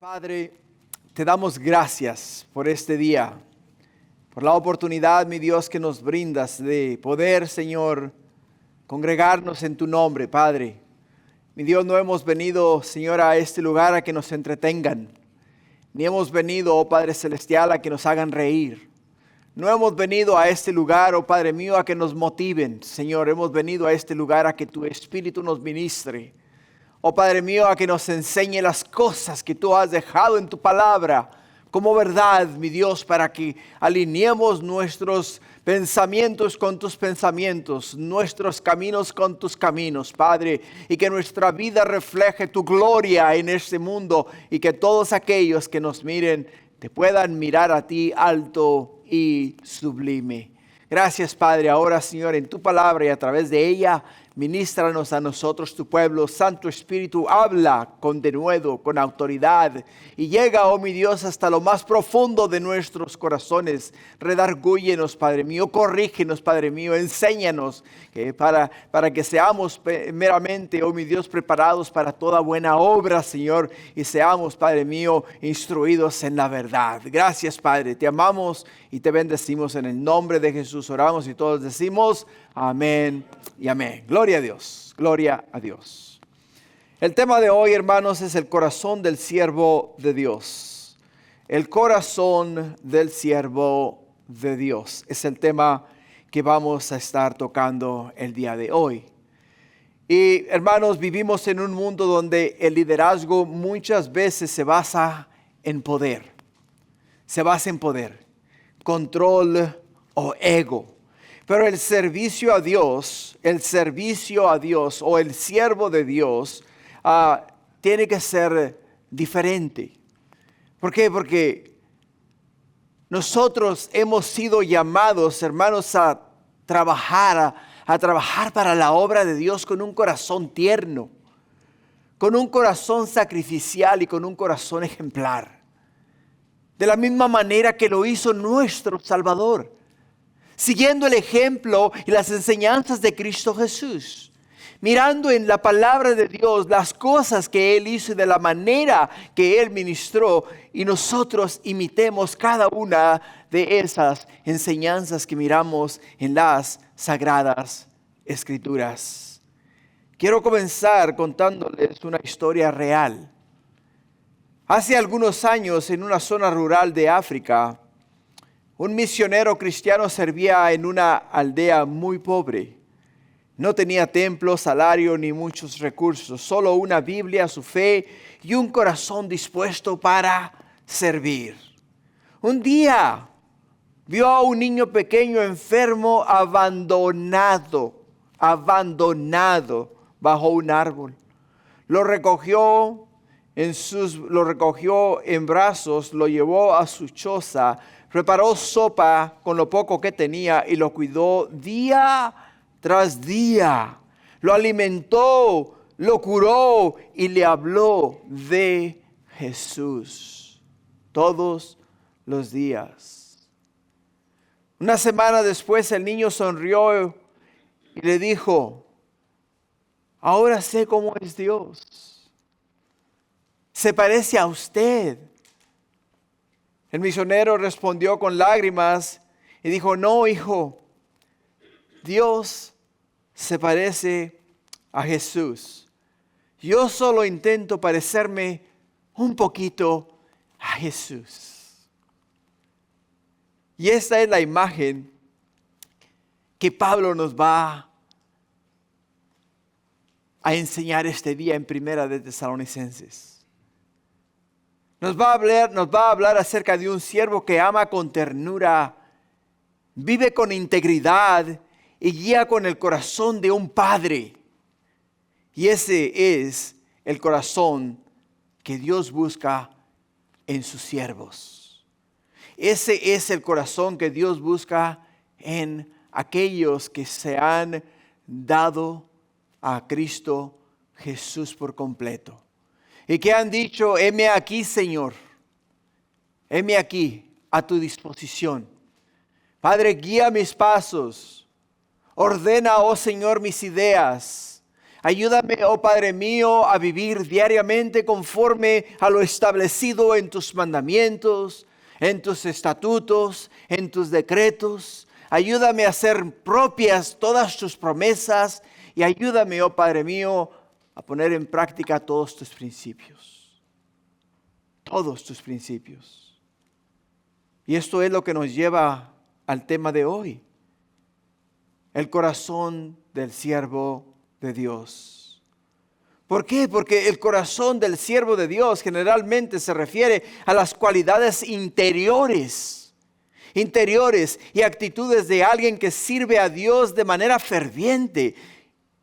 Padre, te damos gracias por este día, por la oportunidad, mi Dios, que nos brindas de poder, Señor, congregarnos en tu nombre, Padre. Mi Dios, no hemos venido, Señor, a este lugar a que nos entretengan, ni hemos venido, oh Padre Celestial, a que nos hagan reír. No hemos venido a este lugar, oh Padre mío, a que nos motiven, Señor. Hemos venido a este lugar a que tu Espíritu nos ministre. Oh Padre mío, a que nos enseñe las cosas que tú has dejado en tu palabra como verdad, mi Dios, para que alineemos nuestros pensamientos con tus pensamientos, nuestros caminos con tus caminos, Padre, y que nuestra vida refleje tu gloria en este mundo y que todos aquellos que nos miren te puedan mirar a ti alto y sublime. Gracias, Padre. Ahora, Señor, en tu palabra y a través de ella, ministranos a nosotros, tu pueblo. Santo Espíritu, habla con denuedo, con autoridad. Y llega, oh mi Dios, hasta lo más profundo de nuestros corazones. Redargúyenos, Padre mío. Corrígenos, Padre mío. Enséñanos para que seamos meramente, oh mi Dios, preparados para toda buena obra, Señor. Y seamos, Padre mío, instruidos en la verdad. Gracias, Padre. Te amamos y te bendecimos en el nombre de Jesús. Oramos y todos decimos amén y amén. Gloria a Dios, gloria a Dios. El tema de hoy, hermanos, es el corazón del siervo de Dios. El corazón del siervo de Dios es el tema que vamos a estar tocando el día de hoy. Y hermanos, vivimos en un mundo donde el liderazgo muchas veces se basa en poder. Se basa en poder, control o ego. Pero el servicio a Dios o el siervo de Dios tiene que ser diferente. ¿Por qué? Porque nosotros hemos sido llamados, hermanos, a trabajar para la obra de Dios con un corazón tierno, con un corazón sacrificial y con un corazón ejemplar. De la misma manera que lo hizo nuestro Salvador, siguiendo el ejemplo y las enseñanzas de Cristo Jesús, mirando en la palabra de Dios las cosas que Él hizo y de la manera que Él ministró, y nosotros imitemos cada una de esas enseñanzas que miramos en las Sagradas Escrituras. Quiero comenzar contándoles una historia real. Hace algunos años, en una zona rural de África, un misionero cristiano servía en una aldea muy pobre. No tenía templo, salario ni muchos recursos, solo una Biblia, su fe y un corazón dispuesto para servir. Un día vio a un niño pequeño enfermo, abandonado bajo un árbol. Lo recogió en brazos, lo llevó a su choza, preparó sopa con lo poco que tenía y lo cuidó día tras día. Lo alimentó, lo curó y le habló de Jesús todos los días. Una semana después el niño sonrió y le dijo: ahora sé cómo es Dios. Se parece a usted. El misionero respondió con lágrimas y dijo: no, hijo, Dios se parece a Jesús. Yo solo intento parecerme un poquito a Jesús. Y esta es la imagen que Pablo nos va a enseñar este día en Primera de Tesalonicenses. Nos va a hablar acerca de un siervo que ama con ternura, vive con integridad y guía con el corazón de un padre. Y ese es el corazón que Dios busca en sus siervos. Ese es el corazón que Dios busca en aquellos que se han dado a Cristo Jesús por completo. Y que han dicho: heme aquí, Señor, heme aquí a tu disposición. Padre, guía mis pasos, ordena, oh Señor, mis ideas. Ayúdame, oh Padre mío, a vivir diariamente conforme a lo establecido en tus mandamientos, en tus estatutos, en tus decretos. Ayúdame a hacer propias todas tus promesas y ayúdame, oh Padre mío, a poner en práctica todos tus principios. Todos tus principios. Y esto es lo que nos lleva al tema de hoy. El corazón del siervo de Dios. ¿Por qué? Porque el corazón del siervo de Dios generalmente se refiere a las cualidades interiores y actitudes de alguien que sirve a Dios de manera ferviente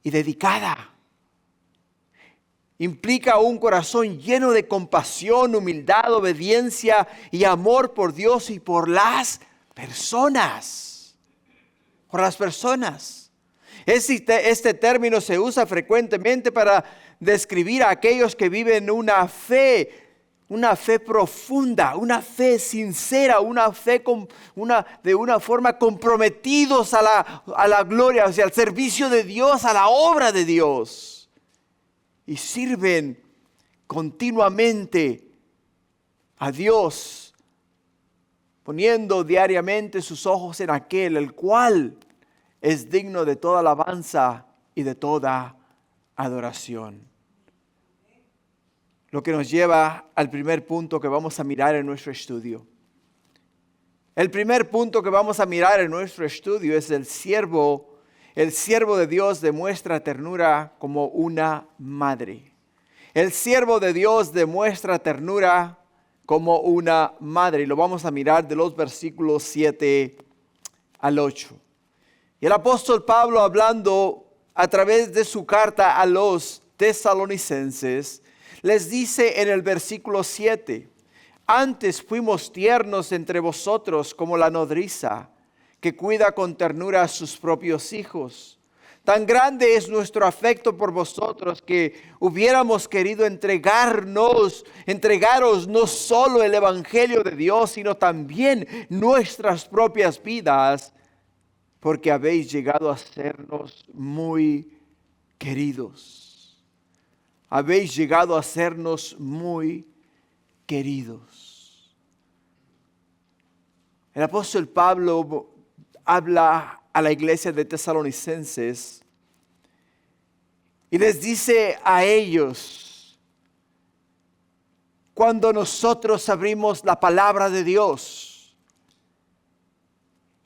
y dedicada. Implica un corazón lleno de compasión, humildad, obediencia y amor por Dios y por las personas. Por las personas. Este término se usa frecuentemente para describir a aquellos que viven una fe profunda, una fe sincera, una fe de una forma comprometidos a la gloria, o sea, al servicio de Dios, a la obra de Dios. Y sirven continuamente a Dios, poniendo diariamente sus ojos en aquel, el cual es digno de toda alabanza y de toda adoración. Lo que nos lleva al primer punto que vamos a mirar en nuestro estudio. El primer punto que vamos a mirar en nuestro estudio es el siervo de Dios demuestra ternura como una madre. El siervo de Dios demuestra ternura como una madre. Y lo vamos a mirar de los versículos 7 al 8. Y el apóstol Pablo, hablando a través de su carta a los tesalonicenses, les dice en el versículo 7, antes fuimos tiernos entre vosotros como la nodriza, que cuida con ternura a sus propios hijos. Tan grande es nuestro afecto por vosotros que hubiéramos querido entregaros no solo el evangelio de Dios, sino también nuestras propias vidas, porque habéis llegado a sernos muy queridos. Habéis llegado a sernos muy queridos. El apóstol Pablo habla a la iglesia de Tesalonicenses y les dice a ellos, cuando nosotros abrimos la palabra de Dios,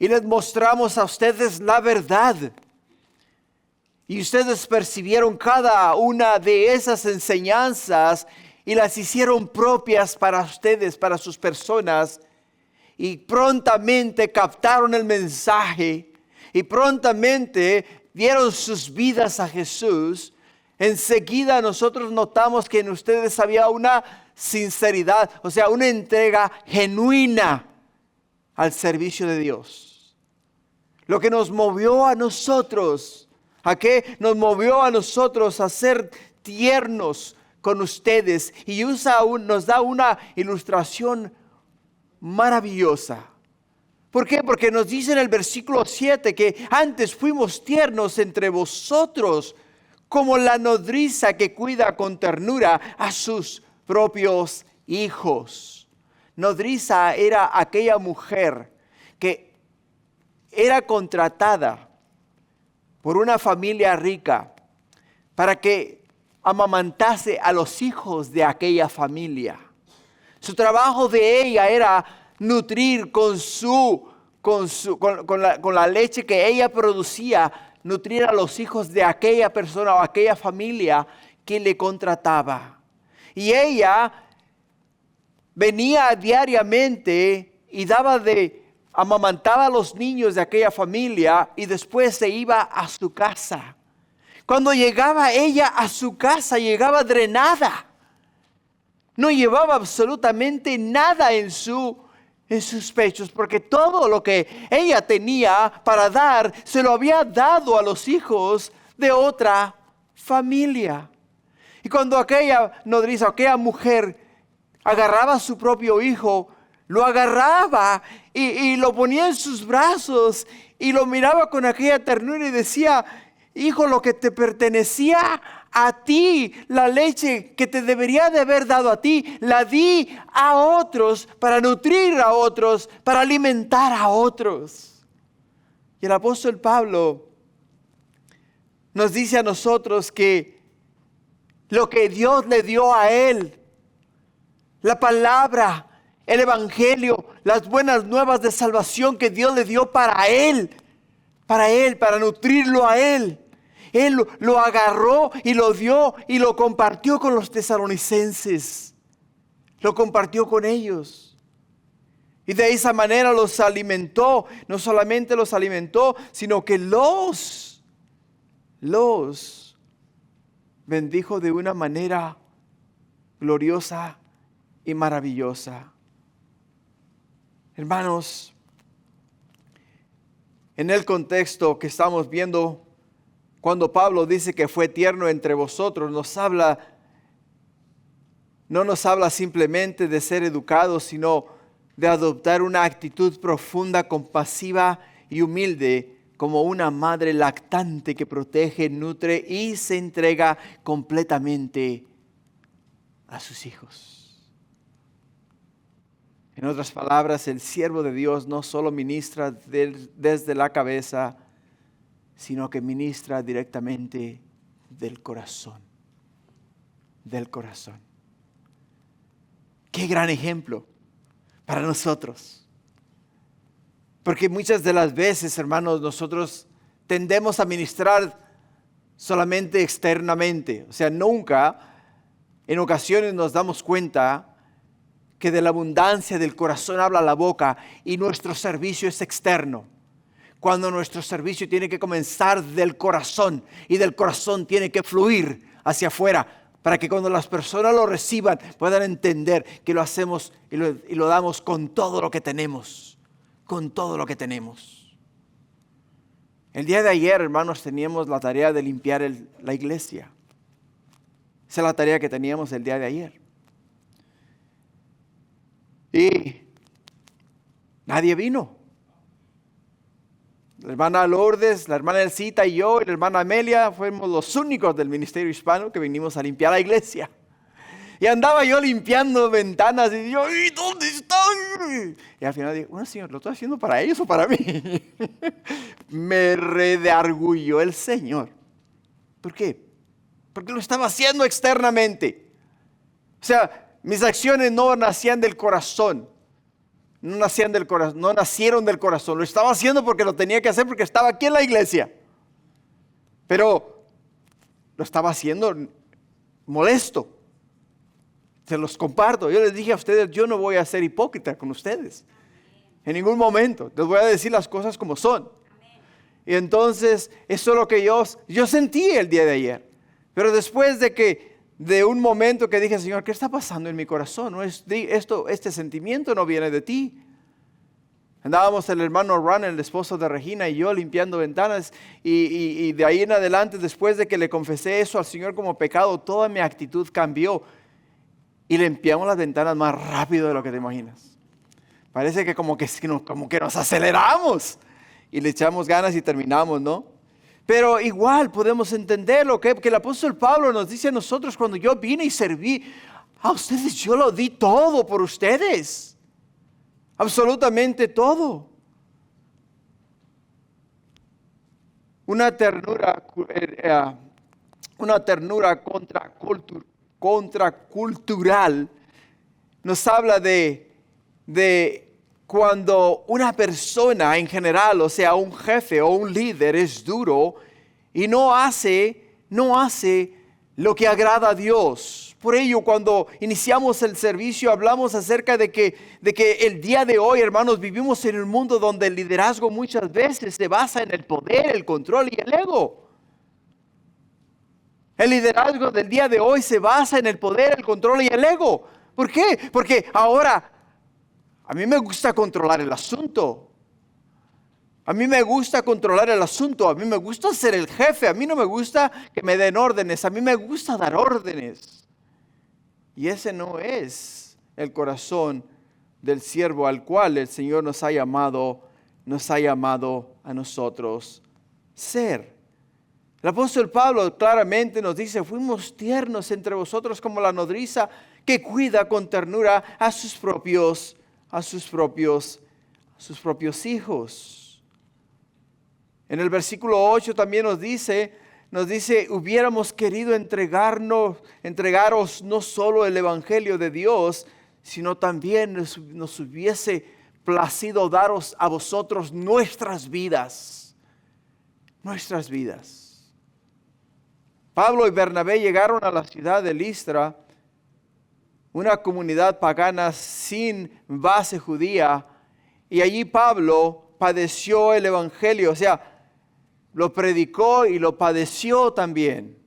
y les mostramos a ustedes la verdad. Y ustedes percibieron cada una de esas enseñanzas y las hicieron propias para ustedes, para sus personas. Y prontamente captaron el mensaje y prontamente dieron sus vidas a Jesús. Enseguida nosotros notamos que en ustedes había una sinceridad, o sea, una entrega genuina al servicio de Dios. Lo que nos movió a nosotros, ¿a qué? Nos movió a nosotros a ser tiernos con ustedes. Y nos da una ilustración maravillosa. ¿Por qué? Porque nos dice en el versículo 7 que antes fuimos tiernos entre vosotros como la nodriza que cuida con ternura a sus propios hijos. Nodriza era aquella mujer que era contratada por una familia rica para que amamantase a los hijos de aquella familia. Su trabajo de ella era nutrir con la leche que ella producía, nutrir a los hijos de aquella persona o aquella familia que le contrataba. Y ella venía diariamente y amamantaba a los niños de aquella familia y después se iba a su casa. Cuando llegaba ella a su casa, llegaba drenada. No llevaba absolutamente nada en sus pechos, porque todo lo que ella tenía para dar, se lo había dado a los hijos de otra familia. Y cuando aquella nodriza, aquella mujer agarraba a su propio hijo, lo agarraba y lo ponía en sus brazos y lo miraba con aquella ternura y decía, hijo, lo que te pertenecía a ti, la leche que te debería de haber dado a ti, la di a otros para nutrir a otros, para alimentar a otros. Y el apóstol Pablo nos dice a nosotros que lo que Dios le dio a él, la palabra, el evangelio, las buenas nuevas de salvación que Dios le dio para él, para nutrirlo a él. Él lo agarró y lo dio y lo compartió con los tesalonicenses. Lo compartió con ellos. Y de esa manera los alimentó. No solamente los alimentó, sino que los bendijo de una manera gloriosa y maravillosa. Hermanos, en el contexto que estamos viendo, cuando Pablo dice que fue tierno entre vosotros, no nos habla simplemente de ser educados, sino de adoptar una actitud profunda, compasiva y humilde, como una madre lactante que protege, nutre y se entrega completamente a sus hijos. En otras palabras, el siervo de Dios no solo ministra desde la cabeza, sino que ministra directamente del corazón. Del corazón. Qué gran ejemplo para nosotros. Porque muchas de las veces, hermanos, nosotros tendemos a ministrar solamente externamente. O sea, nunca, en ocasiones nos damos cuenta que de la abundancia del corazón habla la boca y nuestro servicio es externo. Cuando nuestro servicio tiene que comenzar del corazón y del corazón tiene que fluir hacia afuera para que cuando las personas lo reciban puedan entender que lo hacemos y lo damos con todo lo que tenemos, con todo lo que tenemos. El día de ayer, hermanos, teníamos la tarea de limpiar la iglesia. Esa es la tarea que teníamos el día de ayer. Y nadie vino. La hermana Lourdes, la hermana Elcita y yo y la hermana Amelia fuimos los únicos del ministerio hispano que vinimos a limpiar la iglesia. Y andaba yo limpiando ventanas y yo, ¿y dónde están? Y al final dije, bueno, Señor, ¿lo estoy haciendo para ellos o para mí? Me redargüyó el Señor. ¿Por qué? Porque lo estaba haciendo externamente. O sea, mis acciones no nacían del corazón. No nacieron del corazón. Lo estaba haciendo porque lo tenía que hacer porque estaba aquí en la iglesia. Pero lo estaba haciendo molesto. Se los comparto. Yo les dije a ustedes, yo no voy a ser hipócrita con ustedes. En ningún momento. Les voy a decir las cosas como son. Y entonces, eso es lo que yo sentí el día de ayer. Pero después de un momento que dije, Señor, ¿qué está pasando en mi corazón? Este sentimiento no viene de ti. Andábamos el hermano Ron, el esposo de Regina, y yo limpiando ventanas. Y de ahí en adelante, después de que le confesé eso al Señor como pecado, toda mi actitud cambió. Y limpiamos las ventanas más rápido de lo que te imaginas. Parece que como que nos aceleramos. Y le echamos ganas y terminamos, ¿no? Pero igual podemos entender lo que el apóstol Pablo nos dice a nosotros cuando yo vine y serví a ustedes, yo lo di todo por ustedes. Absolutamente todo. Una ternura contracultural nos habla de cuando una persona en general, o sea, un jefe o un líder es duro y no hace lo que agrada a Dios. Por ello, cuando iniciamos el servicio, hablamos acerca de que el día de hoy, hermanos, vivimos en un mundo donde el liderazgo muchas veces se basa en el poder, el control y el ego. El liderazgo del día de hoy se basa en el poder, el control y el ego. ¿Por qué? Porque ahora a mí me gusta controlar el asunto. A mí me gusta controlar el asunto. A mí me gusta ser el jefe. A mí no me gusta que me den órdenes. A mí me gusta dar órdenes. Y ese no es el corazón del siervo al cual el Señor nos ha llamado a nosotros ser. El apóstol Pablo claramente nos dice, fuimos tiernos entre vosotros como la nodriza que cuida con ternura a sus propios hijos. En el versículo 8 también nos dice, hubiéramos querido entregaros no solo el evangelio de Dios, sino también nos hubiese placido daros a vosotros nuestras vidas. Nuestras vidas. Pablo y Bernabé llegaron a la ciudad de Listra, una comunidad pagana sin base judía, y allí Pablo padeció el evangelio, o sea, lo predicó y lo padeció también.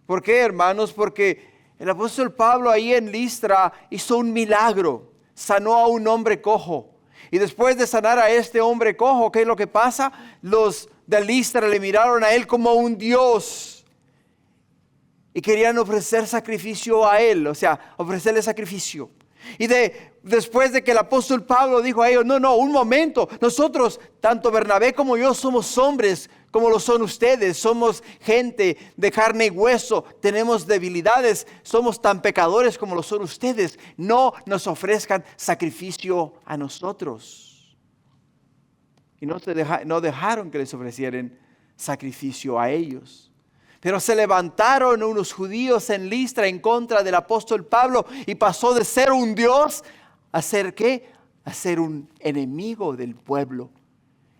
¿Por qué, hermanos? Porque el apóstol Pablo ahí en Listra hizo un milagro, sanó a un hombre cojo. Y después de sanar a este hombre cojo, ¿qué es lo que pasa? Los de Listra le miraron a él como un Dios. Y querían ofrecer sacrificio a él, o sea, ofrecerle sacrificio. Y después de que el apóstol Pablo dijo a ellos, no, un momento, nosotros, tanto Bernabé como yo, somos hombres como lo son ustedes, somos gente de carne y hueso, tenemos debilidades, somos tan pecadores como lo son ustedes. No nos ofrezcan sacrificio a nosotros. Y no dejaron que les ofrecieran sacrificio a ellos. Pero se levantaron unos judíos en Listra en contra del apóstol Pablo y pasó de ser un Dios a ser ¿qué? A ser un enemigo del pueblo.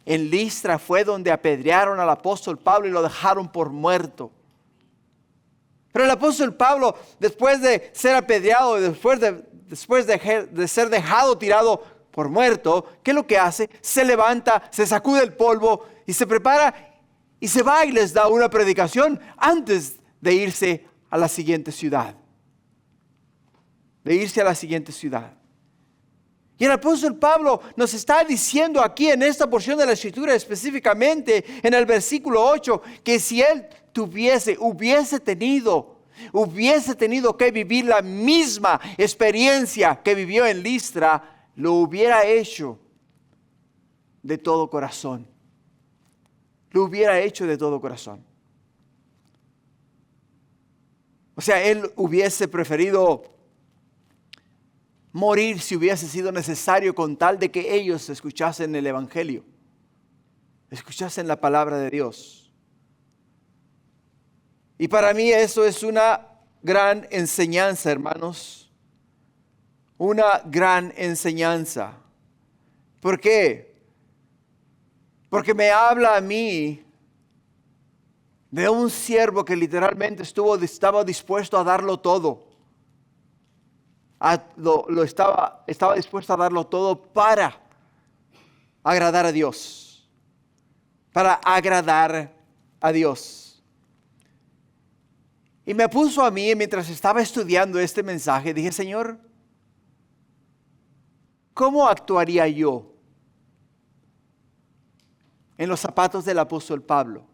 En Listra fue donde apedrearon al apóstol Pablo y lo dejaron por muerto. Pero el apóstol Pablo, después de ser apedreado, después de ser dejado tirado por muerto, ¿qué es lo que hace? Se levanta, se sacude el polvo y se prepara y se va y les da una predicación antes de irse a la siguiente ciudad. Y el apóstol Pablo nos está diciendo aquí en esta porción de la Escritura, específicamente en el versículo 8, que si él hubiese tenido que vivir la misma experiencia que vivió en Listra, lo hubiera hecho de todo corazón. Lo hubiera hecho de todo corazón. O sea, él hubiese preferido morir si hubiese sido necesario con tal de que ellos escuchasen el evangelio, escuchasen la palabra de Dios. Y para mí eso es una gran enseñanza, hermanos. Una gran enseñanza. ¿Por qué? Porque me habla a mí de un siervo que literalmente estaba dispuesto a darlo todo. Estaba dispuesto a darlo todo para agradar a Dios. Para agradar a Dios. Y me puso a mí, mientras estaba estudiando este mensaje, dije, Señor, ¿cómo actuaría yo en los zapatos del apóstol Pablo?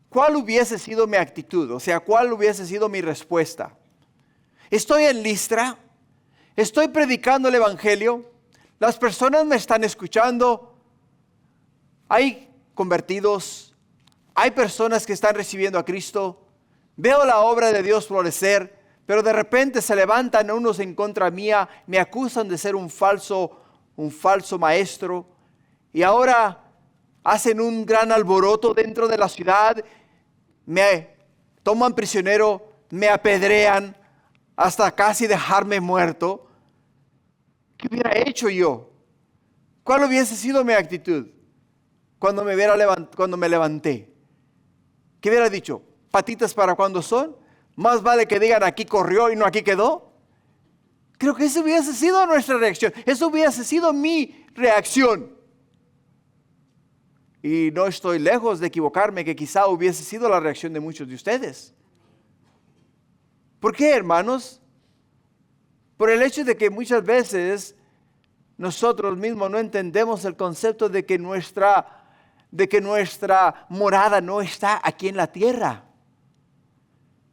¿Cuál hubiese sido mi actitud? O sea, ¿cuál hubiese sido mi respuesta? Estoy en Listra, estoy predicando el evangelio, las personas me están escuchando, hay convertidos, hay personas que están recibiendo a Cristo, veo la obra de Dios florecer, pero de repente se levantan unos en contra mía, me acusan de ser un falso maestro, y ahora hacen un gran alboroto dentro de la ciudad, me toman prisionero, me apedrean hasta casi dejarme muerto. ¿Qué hubiera hecho yo? ¿Cuál hubiese sido mi actitud cuando me levanté? ¿Qué hubiera dicho? ¿Patitas para cuando son? Más vale que digan aquí corrió y no aquí quedó. Creo que esa hubiese sido nuestra reacción. Eso hubiese sido mi reacción. Y no estoy lejos de equivocarme que quizá hubiese sido la reacción de muchos de ustedes. ¿Por qué, hermanos? Por el hecho de que muchas veces nosotros mismos no entendemos el concepto de que nuestra morada no está aquí en la tierra.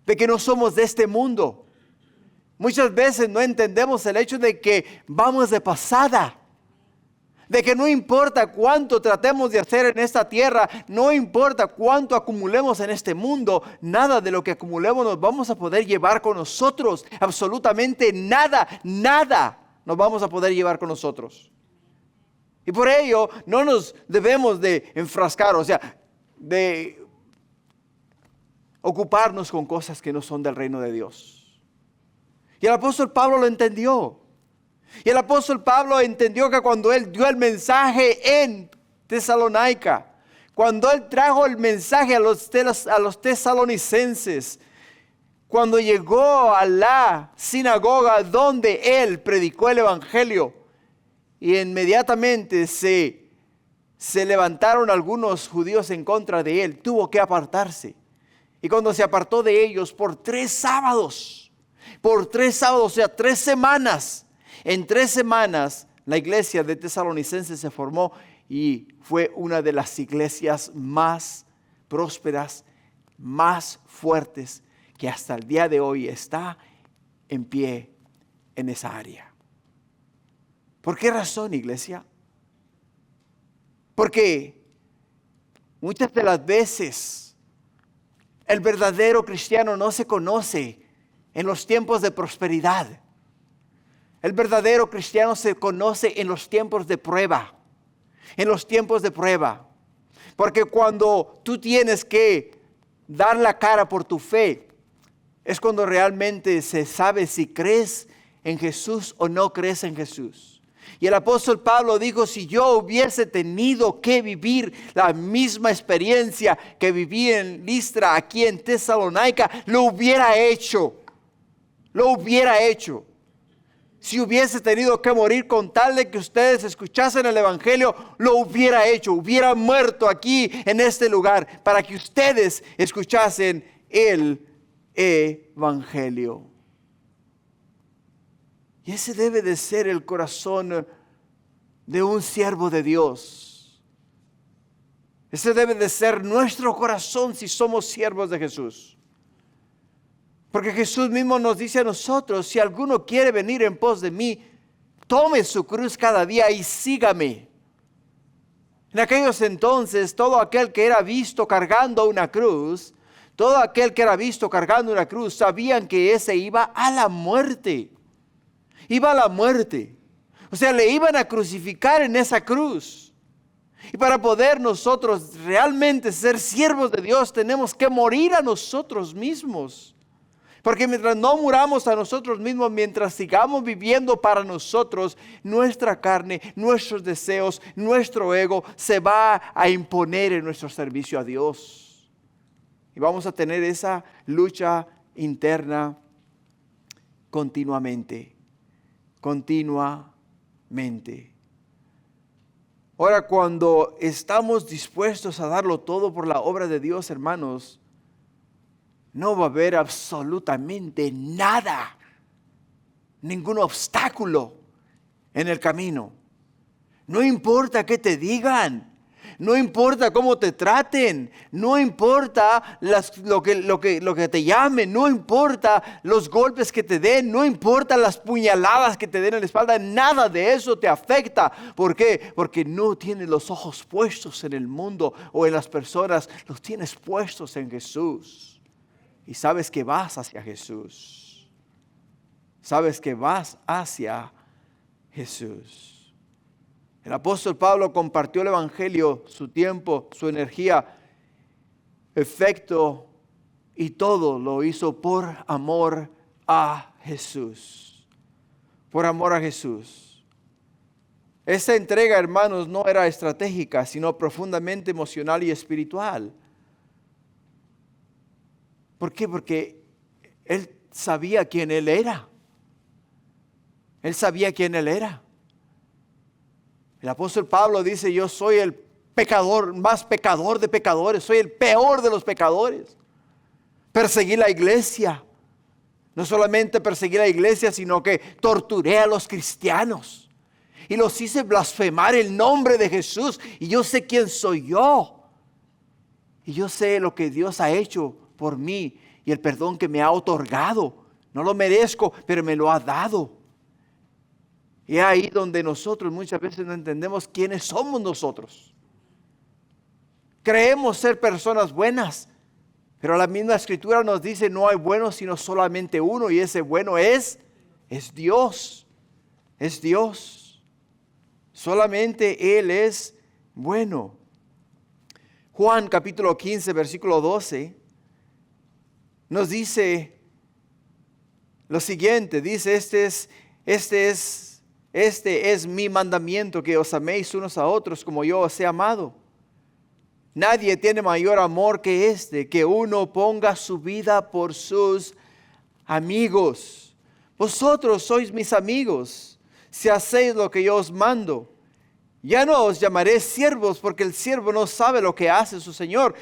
De que no somos de este mundo. Muchas veces no entendemos el hecho de que vamos de pasada. De que no importa cuánto tratemos de hacer en esta tierra, no importa cuánto acumulemos en este mundo, nada de lo que acumulemos nos vamos a poder llevar con nosotros. Absolutamente nada, nada nos vamos a poder llevar con nosotros. Y por ello no nos debemos de enfrascar, o sea, de ocuparnos con cosas que no son del reino de Dios. Y el apóstol Pablo lo entendió. Y el apóstol Pablo entendió que cuando él dio el mensaje en Tesalónica, cuando él trajo el mensaje a los tesalonicenses, cuando llegó a la sinagoga donde él predicó el evangelio, y inmediatamente se levantaron algunos judíos en contra de él, tuvo que apartarse. Y cuando se apartó de ellos por 3 sábados, o sea, 3 semanas, en 3 semanas la iglesia de Tesalonicenses se formó y fue una de las iglesias más prósperas, más fuertes, que hasta el día de hoy está en pie en esa área. ¿Por qué razón, iglesia? Porque muchas de las veces el verdadero cristiano no se conoce en los tiempos de prosperidad. El verdadero cristiano se conoce en los tiempos de prueba. En los tiempos de prueba. Porque cuando tú tienes que dar la cara por tu fe, es cuando realmente se sabe si crees en Jesús o no crees en Jesús. Y el apóstol Pablo dijo, si yo hubiese tenido que vivir la misma experiencia que viví en Listra, aquí en Tesalónica, lo hubiera hecho. Lo hubiera hecho. Si hubiese tenido que morir con tal de que ustedes escuchasen el evangelio, lo hubiera hecho. Hubiera muerto aquí en este lugar para que ustedes escuchasen el evangelio. Y ese debe de ser el corazón de un siervo de Dios. Ese debe de ser nuestro corazón si somos siervos de Jesús. Porque Jesús mismo nos dice a nosotros, si alguno quiere venir en pos de mí, tome su cruz cada día y sígame. En aquellos entonces, todo aquel que era visto cargando una cruz, sabían que ese iba a la muerte. Iba a la muerte. O sea, le iban a crucificar en esa cruz. Y para poder nosotros realmente ser siervos de Dios, tenemos que morir a nosotros mismos. Porque mientras no muramos a nosotros mismos, mientras sigamos viviendo para nosotros, nuestra carne, nuestros deseos, nuestro ego se va a imponer en nuestro servicio a Dios. Y vamos a tener esa lucha interna continuamente. Ahora, cuando estamos dispuestos a darlo todo por la obra de Dios, hermanos, no va a haber absolutamente nada, ningún obstáculo en el camino. No importa qué te digan, no importa cómo te traten, no importa lo que te llamen, no importa los golpes que te den, no importa las puñaladas que te den en la espalda, nada de eso te afecta. ¿Por qué? Porque no tienes los ojos puestos en el mundo o en las personas, los tienes puestos en Jesús. Y sabes que vas hacia Jesús. Sabes que vas hacia Jesús. El apóstol Pablo compartió el evangelio, su tiempo, su energía, efecto y todo lo hizo por amor a Jesús. Por amor a Jesús. Esta entrega, hermanos, no era estratégica, sino profundamente emocional y espiritual. ¿Por qué? Porque él sabía quién él era. Él sabía quién él era. El apóstol Pablo dice, yo soy el pecador, más pecador de pecadores, soy el peor de los pecadores. Perseguí la iglesia. No solamente perseguí la iglesia, sino que torturé a los cristianos. Y los hice blasfemar el nombre de Jesús. Y yo sé quién soy yo. Y yo sé lo que Dios ha hecho por mí y el perdón que me ha otorgado. No lo merezco, pero me lo ha dado. Y ahí donde nosotros muchas veces no entendemos quiénes somos nosotros. Creemos ser personas buenas, pero la misma Escritura nos dice no hay bueno sino solamente uno, y ese bueno es Dios. Es Dios. Solamente Él es bueno. Juan capítulo 15, versículo 12, nos dice lo siguiente. Dice, este es mi mandamiento, que os améis unos a otros como yo os he amado. Nadie tiene mayor amor que este, que uno ponga su vida por sus amigos. Vosotros sois mis amigos, si hacéis lo que yo os mando. Ya no os llamaré siervos, porque el siervo no sabe lo que hace su Señor,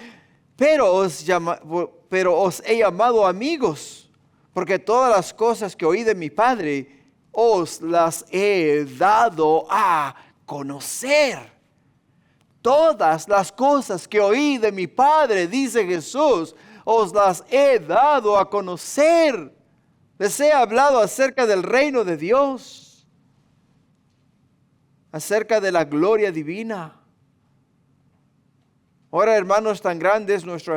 pero os he llamado amigos, porque todas las cosas que oí de mi Padre os las he dado a conocer. Todas las cosas que oí de mi Padre, dice Jesús, os las he dado a conocer. Les he hablado acerca del reino de Dios, acerca de la gloria divina. Ahora, hermanos, tan grande es nuestro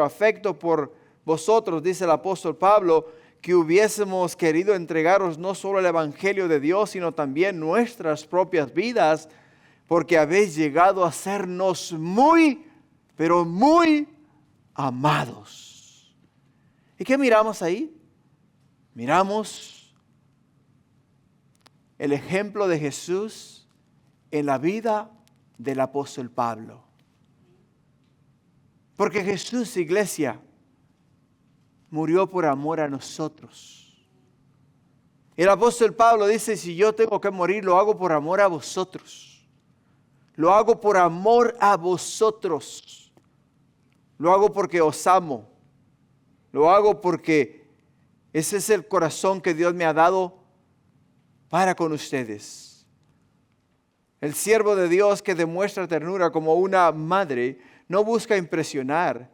afecto por vosotros, dice el apóstol Pablo, que hubiésemos querido entregaros no solo el evangelio de Dios, sino también nuestras propias vidas, porque habéis llegado a sernos muy, pero muy amados. ¿Y qué miramos ahí? Miramos el ejemplo de Jesús en la vida del apóstol Pablo. Porque Jesús, iglesia, murió por amor a nosotros. El apóstol Pablo dice, si yo tengo que morir, lo hago por amor a vosotros. Lo hago por amor a vosotros. Lo hago porque os amo. Lo hago porque ese es el corazón que Dios me ha dado para con ustedes. El siervo de Dios que demuestra ternura como una madre no busca impresionar,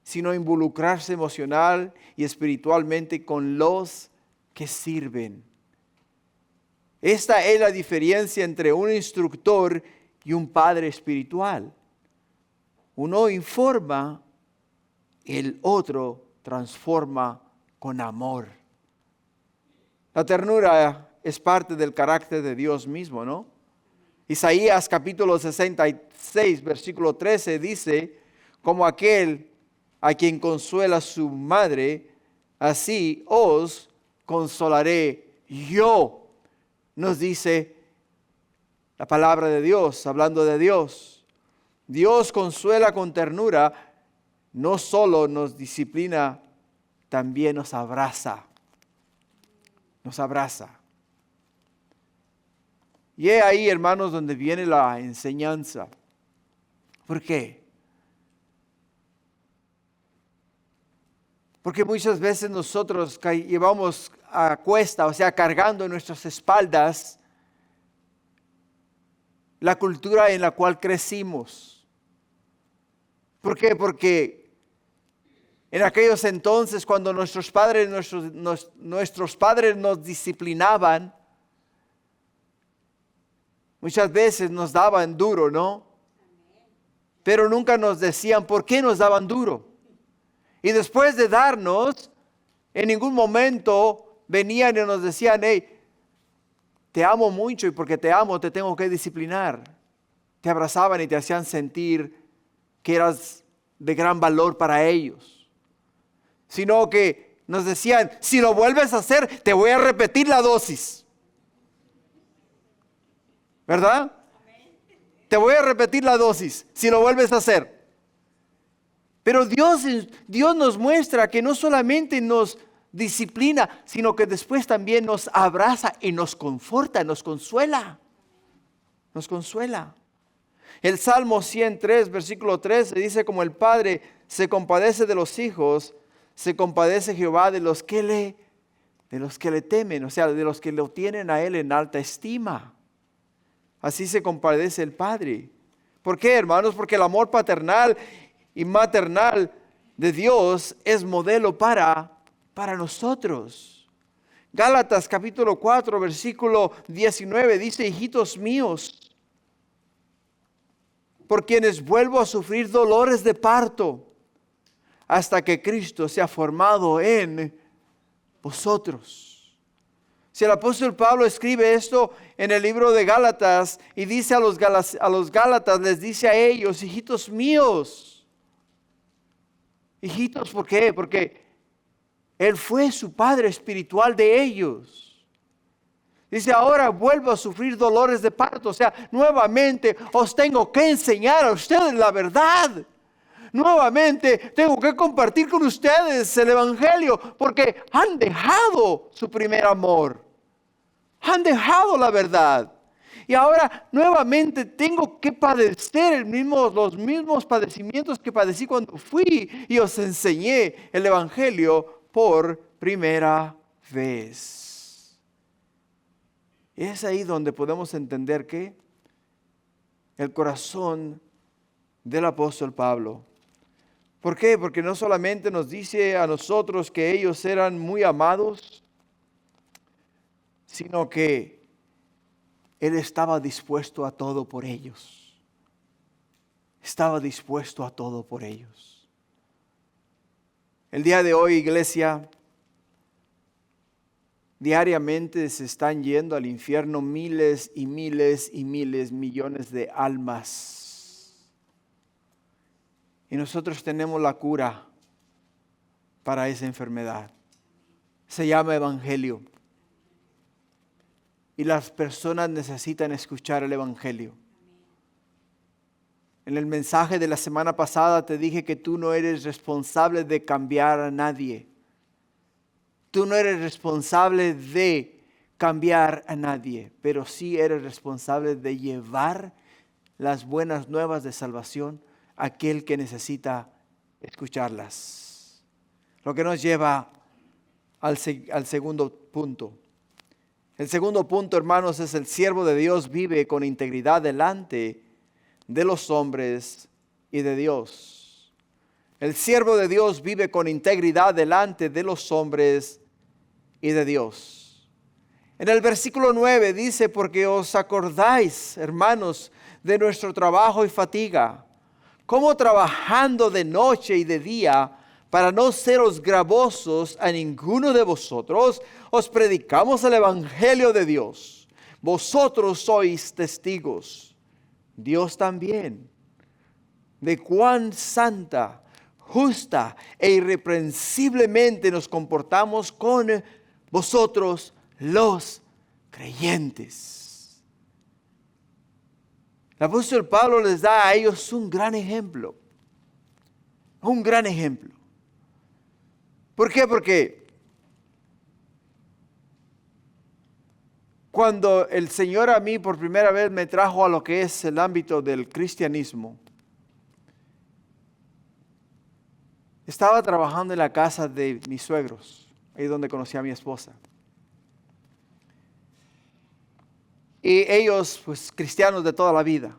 sino involucrarse emocional y espiritualmente con los que sirven. Esta es la diferencia entre un instructor y un padre espiritual. Uno informa, el otro transforma con amor. La ternura es parte del carácter de Dios mismo, ¿no? Isaías capítulo 66, versículo 13 dice, como aquel a quien consuela su madre, así os consolaré yo. Nos dice la palabra de Dios, hablando de Dios. Dios consuela con ternura, no solo nos disciplina, también nos abraza. Nos abraza. Y es ahí, hermanos, donde viene la enseñanza. ¿Por qué? Porque muchas veces nosotros llevamos a cuesta, o sea, cargando en nuestras espaldas, la cultura en la cual crecimos. ¿Por qué? Porque en aquellos entonces, cuando nuestros padres nos disciplinaban, muchas veces nos daban duro, ¿no? Pero nunca nos decían por qué nos daban duro. Y después de darnos, en ningún momento venían y nos decían, hey, te amo mucho y porque te amo te tengo que disciplinar. Te abrazaban y te hacían sentir que eras de gran valor para ellos. Sino que nos decían, si lo vuelves a hacer, te voy a repetir la dosis. ¿Verdad? Te voy a repetir la dosis si lo vuelves a hacer. Pero Dios nos muestra que no solamente nos disciplina, sino que después también nos abraza y nos conforta, nos consuela. Nos consuela. El Salmo 103, versículo 13 dice, como el Padre se compadece de los hijos, se compadece Jehová de los que le temen, o sea, de los que lo tienen a Él en alta estima. Así se compadece el Padre. ¿Por qué, hermanos? Porque el amor paternal y maternal de Dios es modelo para nosotros. Gálatas capítulo 4, versículo 19 dice: hijitos míos, por quienes vuelvo a sufrir dolores de parto, hasta que Cristo sea formado en vosotros. Si el apóstol Pablo escribe esto en el libro de Gálatas y dice a los Gálatas, les dice a ellos: hijitos míos. Hijitos, ¿por qué? Porque Él fue su padre espiritual de ellos. Dice: ahora vuelvo a sufrir dolores de parto. O sea, nuevamente os tengo que enseñar a ustedes la verdad. Nuevamente tengo que compartir con ustedes el evangelio, porque han dejado su primer amor. Han dejado la verdad. Y ahora nuevamente tengo que padecer los mismos padecimientos que padecí cuando fui y os enseñé el evangelio por primera vez. Y es ahí donde podemos entender que el corazón del apóstol Pablo. ¿Por qué? Porque no solamente nos dice a nosotros que ellos eran muy amados, sino que Él estaba dispuesto a todo por ellos. Estaba dispuesto a todo por ellos. El día de hoy, iglesia, diariamente se están yendo al infierno miles y miles y miles, millones de almas. Y nosotros tenemos la cura para esa enfermedad. Se llama evangelio. Y las personas necesitan escuchar el evangelio. En el mensaje de la semana pasada te dije que tú no eres responsable de cambiar a nadie. Tú no eres responsable de cambiar a nadie, pero sí eres responsable de llevar las buenas nuevas de salvación a aquel que necesita escucharlas. Lo que nos lleva al segundo punto. El segundo punto, hermanos, es: el siervo de Dios vive con integridad delante de los hombres y de Dios. El siervo de Dios vive con integridad delante de los hombres y de Dios. En el versículo 9 dice: porque os acordáis, hermanos, de nuestro trabajo y fatiga, como trabajando de noche y de día, para no seros gravosos a ninguno de vosotros, os predicamos el evangelio de Dios. Vosotros sois testigos, Dios también, de cuán santa, justa e irreprensiblemente nos comportamos con vosotros los creyentes. El apóstol Pablo les da a ellos un gran ejemplo. Un gran ejemplo. ¿Por qué? Porque cuando el Señor a mí por primera vez me trajo a lo que es el ámbito del cristianismo, estaba trabajando en la casa de mis suegros, ahí donde conocí a mi esposa. Y ellos, pues, cristianos de toda la vida.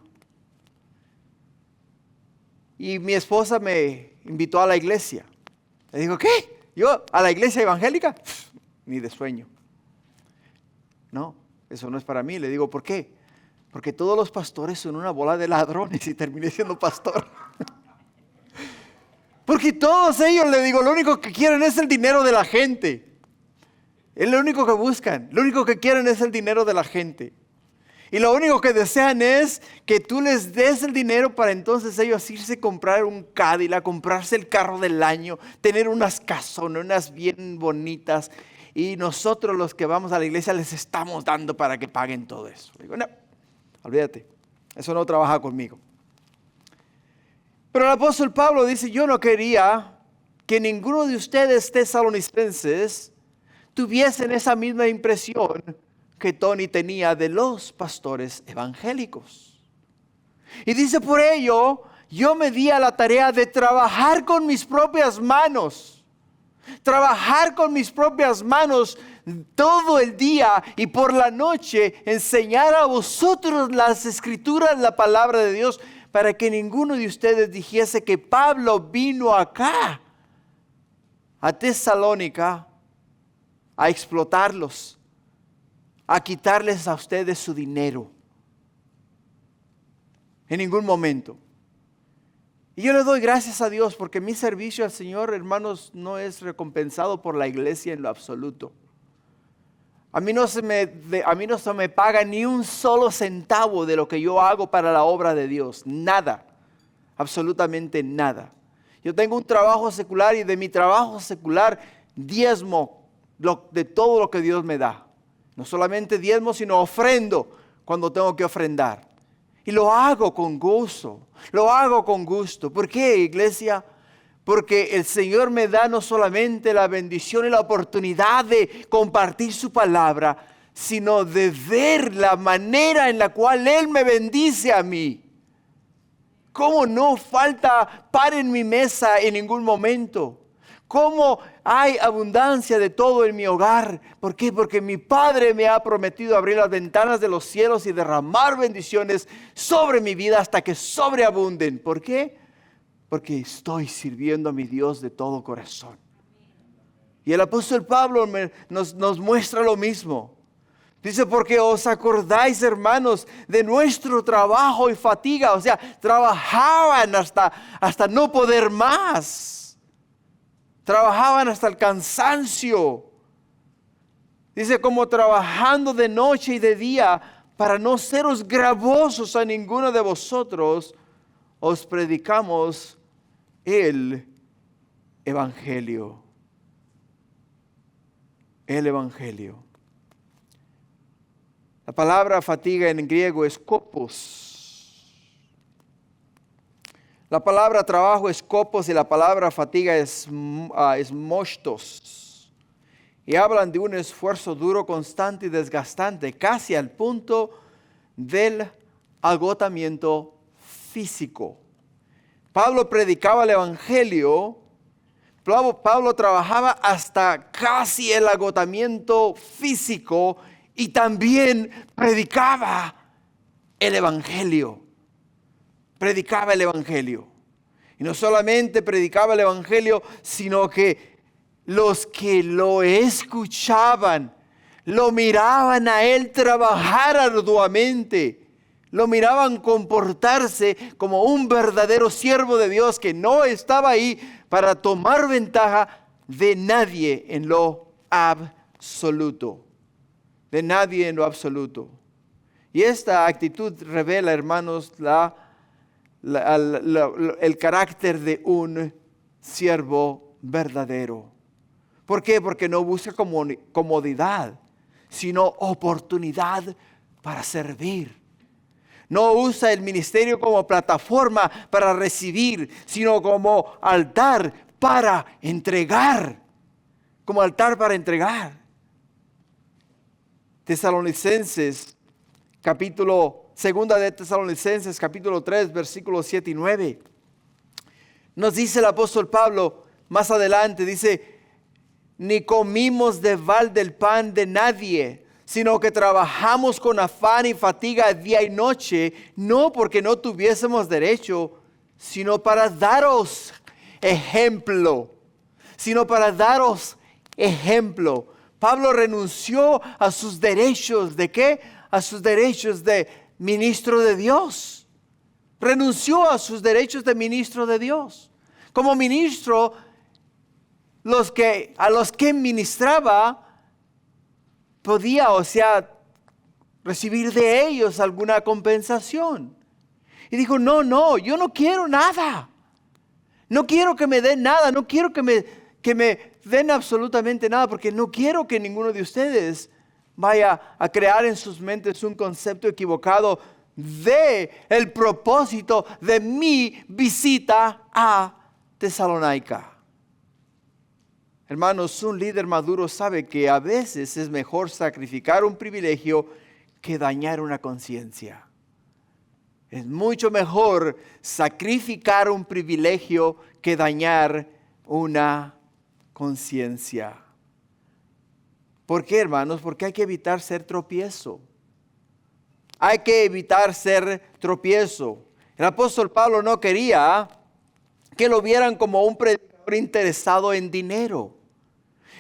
Y mi esposa me invitó a la iglesia. Le digo: ¿qué? ¿Yo a la iglesia evangélica? Ni de sueño. No, eso no es para mí. Le digo: ¿por qué? Porque todos los pastores son una bola de ladrones y terminé siendo pastor. Porque todos ellos, le digo, lo único que quieren es el dinero de la gente. Es lo único que buscan. Lo único que quieren es el dinero de la gente. Y lo único que desean es que tú les des el dinero para entonces ellos irse a comprar un Cadillac, comprarse el carro del año, tener unas casonas bien bonitas. Y nosotros los que vamos a la iglesia les estamos dando para que paguen todo eso. Digo: no, olvídate, eso no trabaja conmigo. Pero el apóstol Pablo dice: yo no quería que ninguno de ustedes tesalonicenses tuviesen esa misma impresión que Tony tenía de los pastores evangélicos. Y dice: por ello, yo me di a la tarea de trabajar con mis propias manos. Trabajar con mis propias manos todo el día y por la noche enseñar a vosotros las escrituras, la palabra de Dios, para que ninguno de ustedes dijese que Pablo vino acá, a Tesalónica, a explotarlos, a quitarles a ustedes su dinero. En ningún momento. Y yo le doy gracias a Dios porque mi servicio al Señor, hermanos, no es recompensado por la iglesia en lo absoluto. A mí no se me paga ni un solo centavo de lo que yo hago para la obra de Dios. Nada. Absolutamente nada. Yo tengo un trabajo secular y de mi trabajo secular diezmo de todo lo que Dios me da. No solamente diezmo, sino ofrendo cuando tengo que ofrendar. Y lo hago con gozo, lo hago con gusto. ¿Por qué, iglesia? Porque el Señor me da no solamente la bendición y la oportunidad de compartir su palabra, sino de ver la manera en la cual Él me bendice a mí. ¿Cómo no falta pan en mi mesa en ningún momento? ¿Cómo hay abundancia de todo en mi hogar? ¿Por qué? Porque mi Padre me ha prometido abrir las ventanas de los cielos y derramar bendiciones sobre mi vida hasta que sobreabunden. ¿Por qué? Porque estoy sirviendo a mi Dios de todo corazón. Y el apóstol Pablo nos muestra lo mismo. Dice, porque os acordáis, hermanos, de nuestro trabajo y fatiga. O sea, trabajaban hasta no poder más. Trabajaban hasta el cansancio. Dice, como trabajando de noche y de día, para no seros gravosos a ninguno de vosotros, os predicamos el Evangelio. El Evangelio. La palabra fatiga en griego es kopos. La palabra trabajo es kopos y la palabra fatiga es mostos. Y hablan de un esfuerzo duro, constante y desgastante, casi al punto del agotamiento físico. Pablo predicaba el Evangelio. Pablo trabajaba hasta casi el agotamiento físico y también predicaba el Evangelio. Predicaba el Evangelio. Y no solamente predicaba el Evangelio, sino que los que lo escuchaban, lo miraban a él trabajar arduamente, lo miraban comportarse como un verdadero siervo de Dios que no estaba ahí para tomar ventaja de nadie en lo absoluto. De nadie en lo absoluto. Y esta actitud revela, hermanos, el carácter de un siervo verdadero. ¿Por qué? Porque no busca comodidad, sino oportunidad para servir. No usa el ministerio como plataforma para recibir, sino como altar para entregar. Como altar para entregar. Segunda de Tesalonicenses, capítulo 3, versículos 7 y 9. Nos dice el apóstol Pablo más adelante, dice, ni comimos de balde el pan de nadie, sino que trabajamos con afán y fatiga día y noche, no porque no tuviésemos derecho, sino para daros ejemplo. Pablo renunció a sus derechos, ¿de qué? A sus derechos de ministro de Dios. Renunció a sus derechos de ministro de Dios. Como ministro, a los que ministraba, podía, recibir de ellos alguna compensación. Y dijo, no, yo no quiero nada. No quiero que me den nada, no quiero que me den absolutamente nada, porque no quiero que ninguno de ustedes vaya a crear en sus mentes un concepto equivocado de el propósito de mi visita a Tesalónica. Hermanos, un líder maduro sabe que a veces es mejor sacrificar un privilegio que dañar una conciencia. Es mucho mejor sacrificar un privilegio que dañar una conciencia. ¿Por qué, hermanos? Porque hay que evitar ser tropiezo. Hay que evitar ser tropiezo. El apóstol Pablo no quería que lo vieran como un predicador interesado en dinero.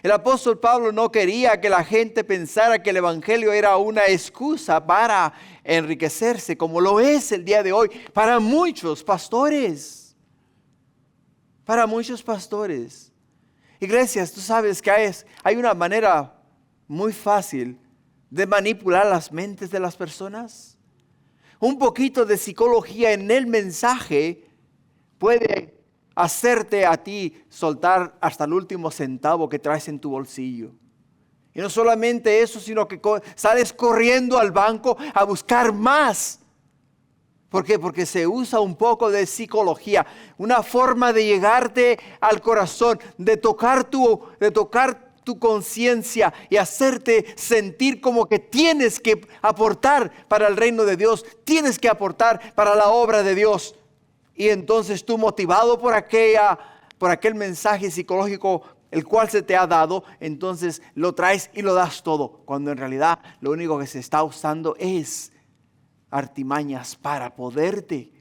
El apóstol Pablo no quería que la gente pensara que el evangelio era una excusa para enriquecerse, como lo es el día de hoy para muchos pastores. Para muchos pastores. Iglesias, tú sabes que hay una manera muy fácil de manipular las mentes de las personas. Un poquito de psicología en el mensaje puede hacerte a ti soltar hasta el último centavo que traes en tu bolsillo. Y no solamente eso, sino que sales corriendo al banco a buscar más. ¿Por qué? Porque se usa un poco de psicología, una forma de llegarte al corazón, de tocar tu conciencia y hacerte sentir como que tienes que aportar para el reino de Dios, tienes que aportar para la obra de Dios. Y entonces tú, motivado por aquel mensaje psicológico el cual se te ha dado, entonces lo traes y lo das todo, cuando en realidad lo único que se está usando es artimañas para poderte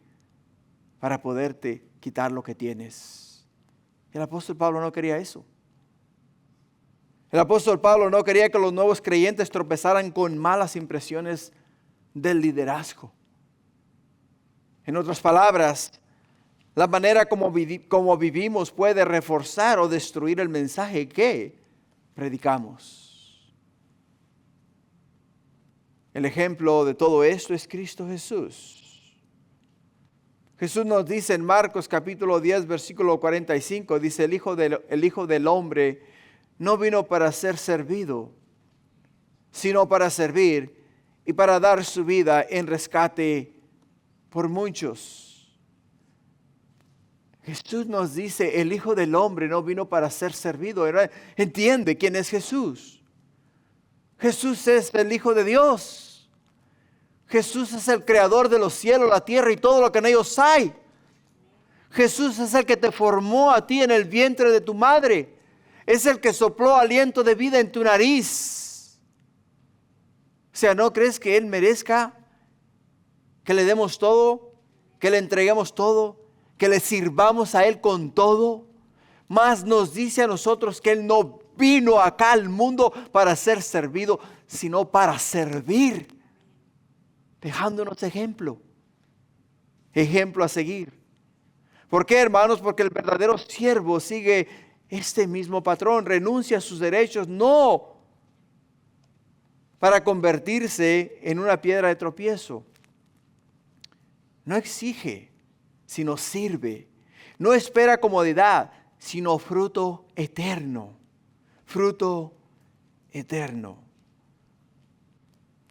quitar lo que tienes. El apóstol Pablo no quería eso. El apóstol Pablo no quería que los nuevos creyentes tropezaran con malas impresiones del liderazgo. En otras palabras, la manera como vivimos puede reforzar o destruir el mensaje que predicamos. El ejemplo de todo esto es Cristo Jesús. Jesús nos dice en Marcos capítulo 10, versículo 45, dice, el Hijo del Hombre no vino para ser servido, sino para servir y para dar su vida en rescate por muchos. Jesús nos dice, el Hijo del Hombre no vino para ser servido. Entiende quién es Jesús. Jesús es el Hijo de Dios. Jesús es el creador de los cielos, la tierra y todo lo que en ellos hay. Jesús es el que te formó a ti en el vientre de tu madre. Es el que sopló aliento de vida en tu nariz. O sea, ¿no crees que Él merezca que le demos todo, que le entreguemos todo, que le sirvamos a Él con todo? Más nos dice a nosotros que Él no vino acá al mundo para ser servido, sino para servir, dejándonos ejemplo a seguir. ¿Por qué, hermanos? Porque el verdadero siervo sigue este mismo patrón, renuncia a sus derechos, no para convertirse en una piedra de tropiezo. No exige, sino sirve. No espera comodidad, sino fruto eterno. Fruto eterno.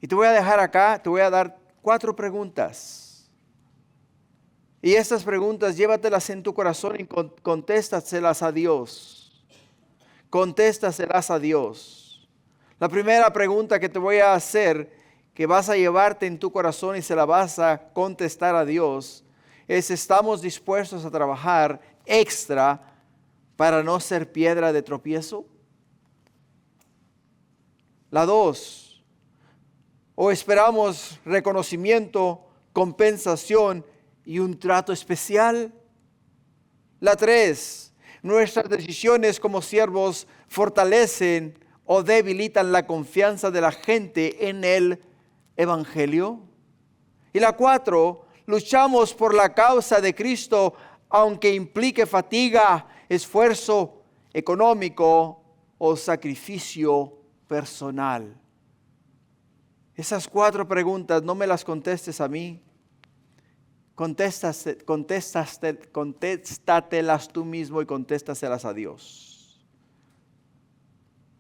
Y te voy a dejar acá, te voy a dar 4 preguntas. Y estas preguntas llévatelas en tu corazón y contéstaselas a Dios. Contéstaselas a Dios. La primera pregunta que te voy a hacer, que vas a llevarte en tu corazón y se la vas a contestar a Dios, es: ¿estamos dispuestos a trabajar extra para no ser piedra de tropiezo? La 2, ¿o esperamos reconocimiento, compensación y un trato especial? La 3, ¿nuestras decisiones como siervos fortalecen o debilitan la confianza de la gente en el Evangelio? Y la 4, ¿luchamos por la causa de Cristo aunque implique fatiga, esfuerzo económico o sacrificio personal? Esas 4 preguntas no me las contestes a mí. Contéstatelas tú mismo y contéstaselas a Dios.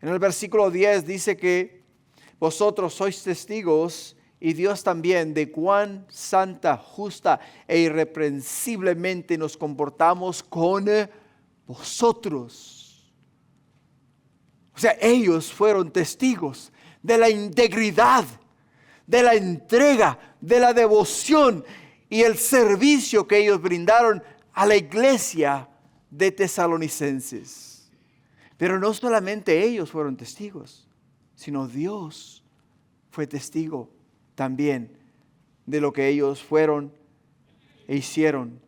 En el versículo 10 dice que vosotros sois testigos, y Dios también, de cuán santa, justa e irreprensiblemente nos comportamos con vosotros. O sea, ellos fueron testigos de la integridad, de la entrega, de la devoción y el servicio que ellos brindaron a la iglesia de Tesalonicenses. Pero no solamente ellos fueron testigos, sino Dios fue testigo también de lo que ellos fueron e hicieron.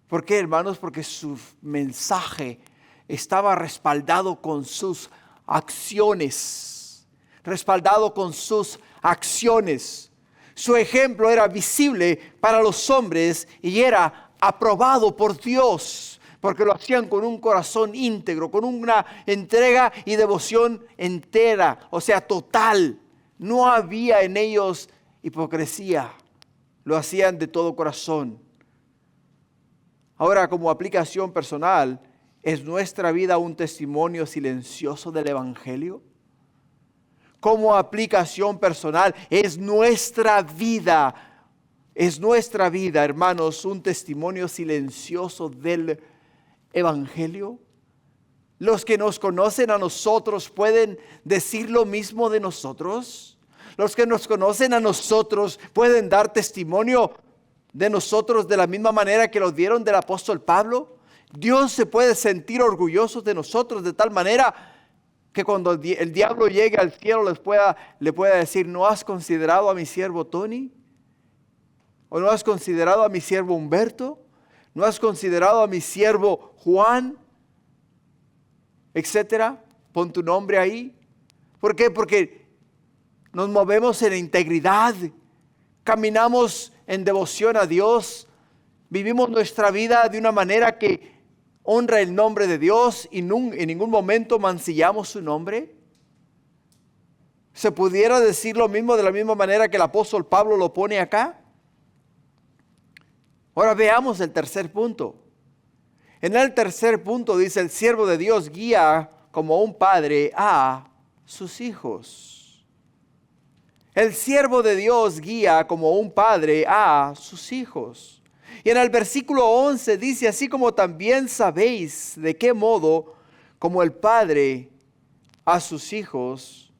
¿Por qué, hermanos? Porque su mensaje estaba respaldado con sus acciones. Respaldado con sus acciones. Su ejemplo era visible para los hombres y era aprobado por Dios, porque lo hacían con un corazón íntegro, con una entrega y devoción entera, o sea, total. No había en ellos hipocresía, lo hacían de todo corazón. Ahora, como aplicación personal, ¿es nuestra vida un testimonio silencioso del Evangelio? Como aplicación personal, ¿es nuestra vida, hermanos, un testimonio silencioso del Evangelio? Los que nos conocen a nosotros pueden decir lo mismo de nosotros. Los que nos conocen a nosotros pueden dar testimonio de nosotros de la misma manera que lo dieron del apóstol Pablo. Dios se puede sentir orgulloso de nosotros de tal manera que cuando el diablo llegue al cielo le pueda decir: ¿no has considerado a mi siervo Tony? ¿O no has considerado a mi siervo Humberto? ¿No has considerado a mi siervo Juan? Etcétera. Pon tu nombre ahí. ¿Por qué? Porque nos movemos en integridad, caminamos en devoción a Dios, vivimos nuestra vida de una manera que honra el nombre de Dios y en ningún momento mancillamos su nombre. ¿Se pudiera decir lo mismo de la misma manera que el apóstol Pablo lo pone acá? Ahora veamos el tercer punto. En el tercer punto dice: el siervo de Dios guía como un padre a sus hijos. El siervo de Dios guía como un padre a sus hijos. Y en el versículo 11 dice: así como también sabéis de qué modo, como el Padre a sus hijos,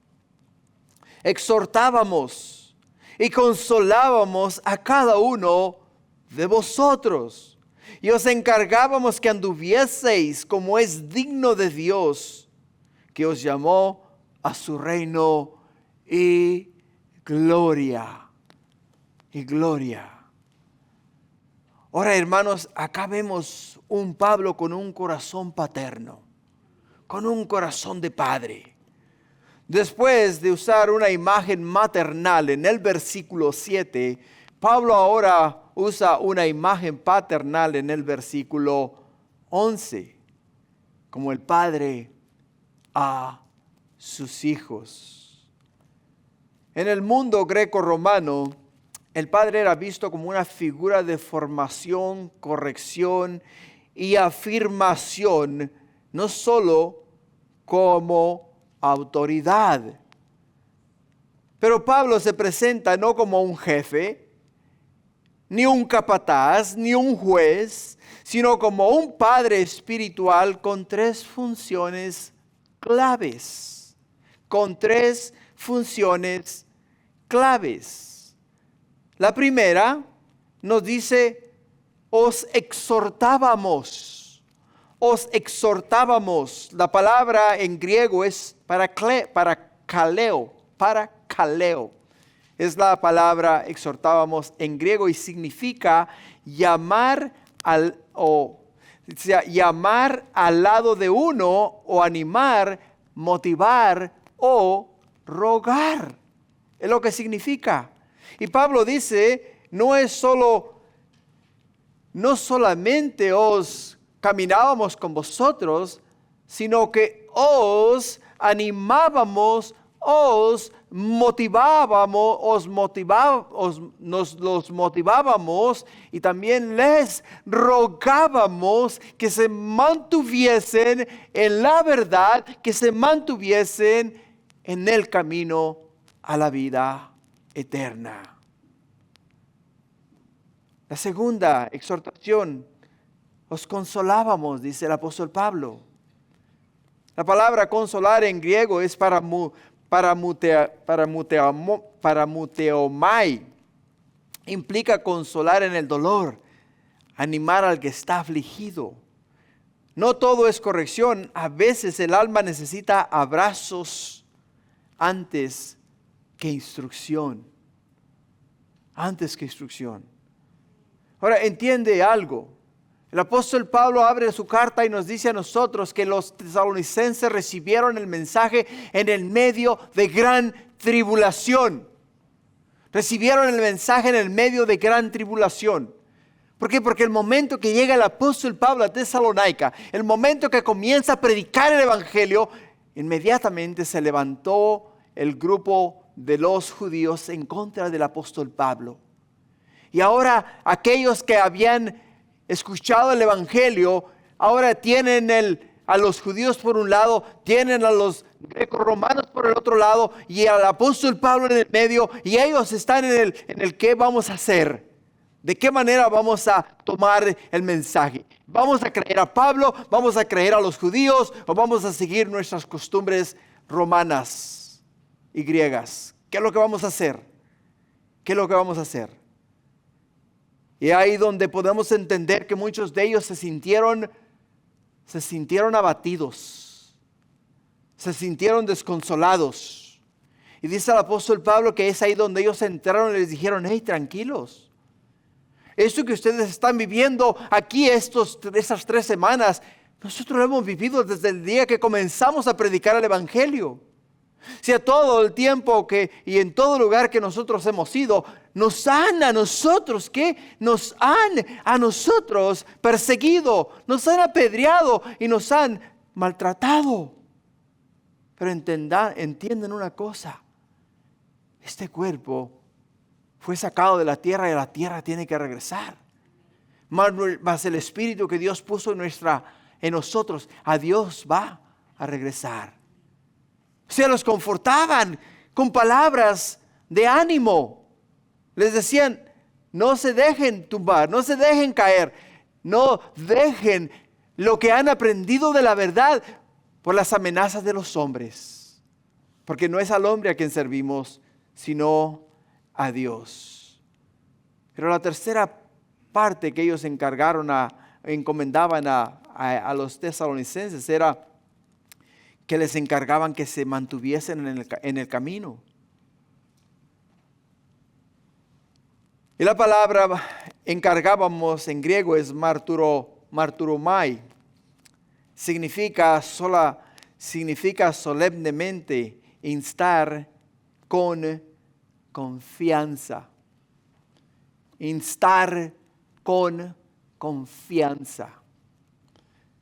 exhortábamos y consolábamos a cada uno de vosotros. Y os encargábamos que anduvieseis como es digno de Dios, que os llamó a su reino y gloria. Y gloria. Ahora, hermanos, acá vemos un Pablo con un corazón paterno, con un corazón de padre. Después de usar una imagen maternal en el versículo 7, Pablo ahora usa una imagen paternal en el versículo 11, como el padre a sus hijos. En el mundo greco-romano, el padre era visto como una figura de formación, corrección y afirmación, no solo como autoridad. Pero Pablo se presenta no como un jefe, ni un capataz, ni un juez, sino como un padre espiritual con tres funciones claves. Con tres funciones claves. La primera nos dice: os exhortábamos. Os exhortábamos. La palabra en griego es para kaleo. Es la palabra exhortábamos en griego y significa llamar llamar al lado de uno, o animar, motivar o rogar. Es lo que significa. Y Pablo dice: no solamente os caminábamos con vosotros, sino que os animábamos, os motivábamos, nos los motivábamos y también les rogábamos que se mantuviesen en la verdad, que se mantuviesen en el camino a la vida eterna. La segunda exhortación: os consolábamos, dice el apóstol Pablo. La palabra consolar en griego es paramuteomai. Implica consolar en el dolor, animar al que está afligido. No todo es corrección. A veces el alma necesita abrazos antes que instrucción. Antes que instrucción. Ahora, entiende algo. El apóstol Pablo abre su carta y nos dice a nosotros que los tesalonicenses recibieron el mensaje en el medio de gran tribulación. Recibieron el mensaje en el medio de gran tribulación. ¿Por qué? Porque el momento que llega el apóstol Pablo a Tesalónica, el momento que comienza a predicar el evangelio, inmediatamente se levantó el grupo de los judíos en contra del apóstol Pablo. Y ahora aquellos que habían escuchado el evangelio, ahora tienen a los judíos por un lado, tienen a los greco-romanos por el otro lado y al apóstol Pablo en el medio, y ellos están en el qué vamos a hacer, de qué manera vamos a tomar el mensaje. ¿Vamos a creer a Pablo? ¿Vamos a creer a los judíos? ¿O vamos a seguir nuestras costumbres romanas y griegas? ¿Qué es lo que vamos a hacer? ¿Qué es lo que vamos a hacer? Y ahí donde podemos entender que muchos de ellos se sintieron abatidos, se sintieron desconsolados. Y dice el apóstol Pablo que es ahí donde ellos entraron y les dijeron: hey, tranquilos. Esto que ustedes están viviendo aquí esas 3 semanas, nosotros lo hemos vivido desde el día que comenzamos a predicar el evangelio. Si a todo el tiempo y en todo lugar que nosotros hemos ido, nos han a nosotros perseguido, nos han apedreado y nos han maltratado. Pero entiendan una cosa: este cuerpo fue sacado de la tierra y a la tierra tiene que regresar. Mas el espíritu que Dios puso en nosotros, a Dios va a regresar. Se los confortaban con palabras de ánimo. Les decían: no se dejen tumbar, no se dejen caer, no dejen lo que han aprendido de la verdad por las amenazas de los hombres. Porque no es al hombre a quien servimos, sino a Dios. Pero la tercera parte que ellos encomendaban a los tesalonicenses era que les encargaban que se mantuviesen en el camino. Y la palabra encargábamos en griego es marturomai. Significa solemnemente, instar con confianza. Instar con confianza.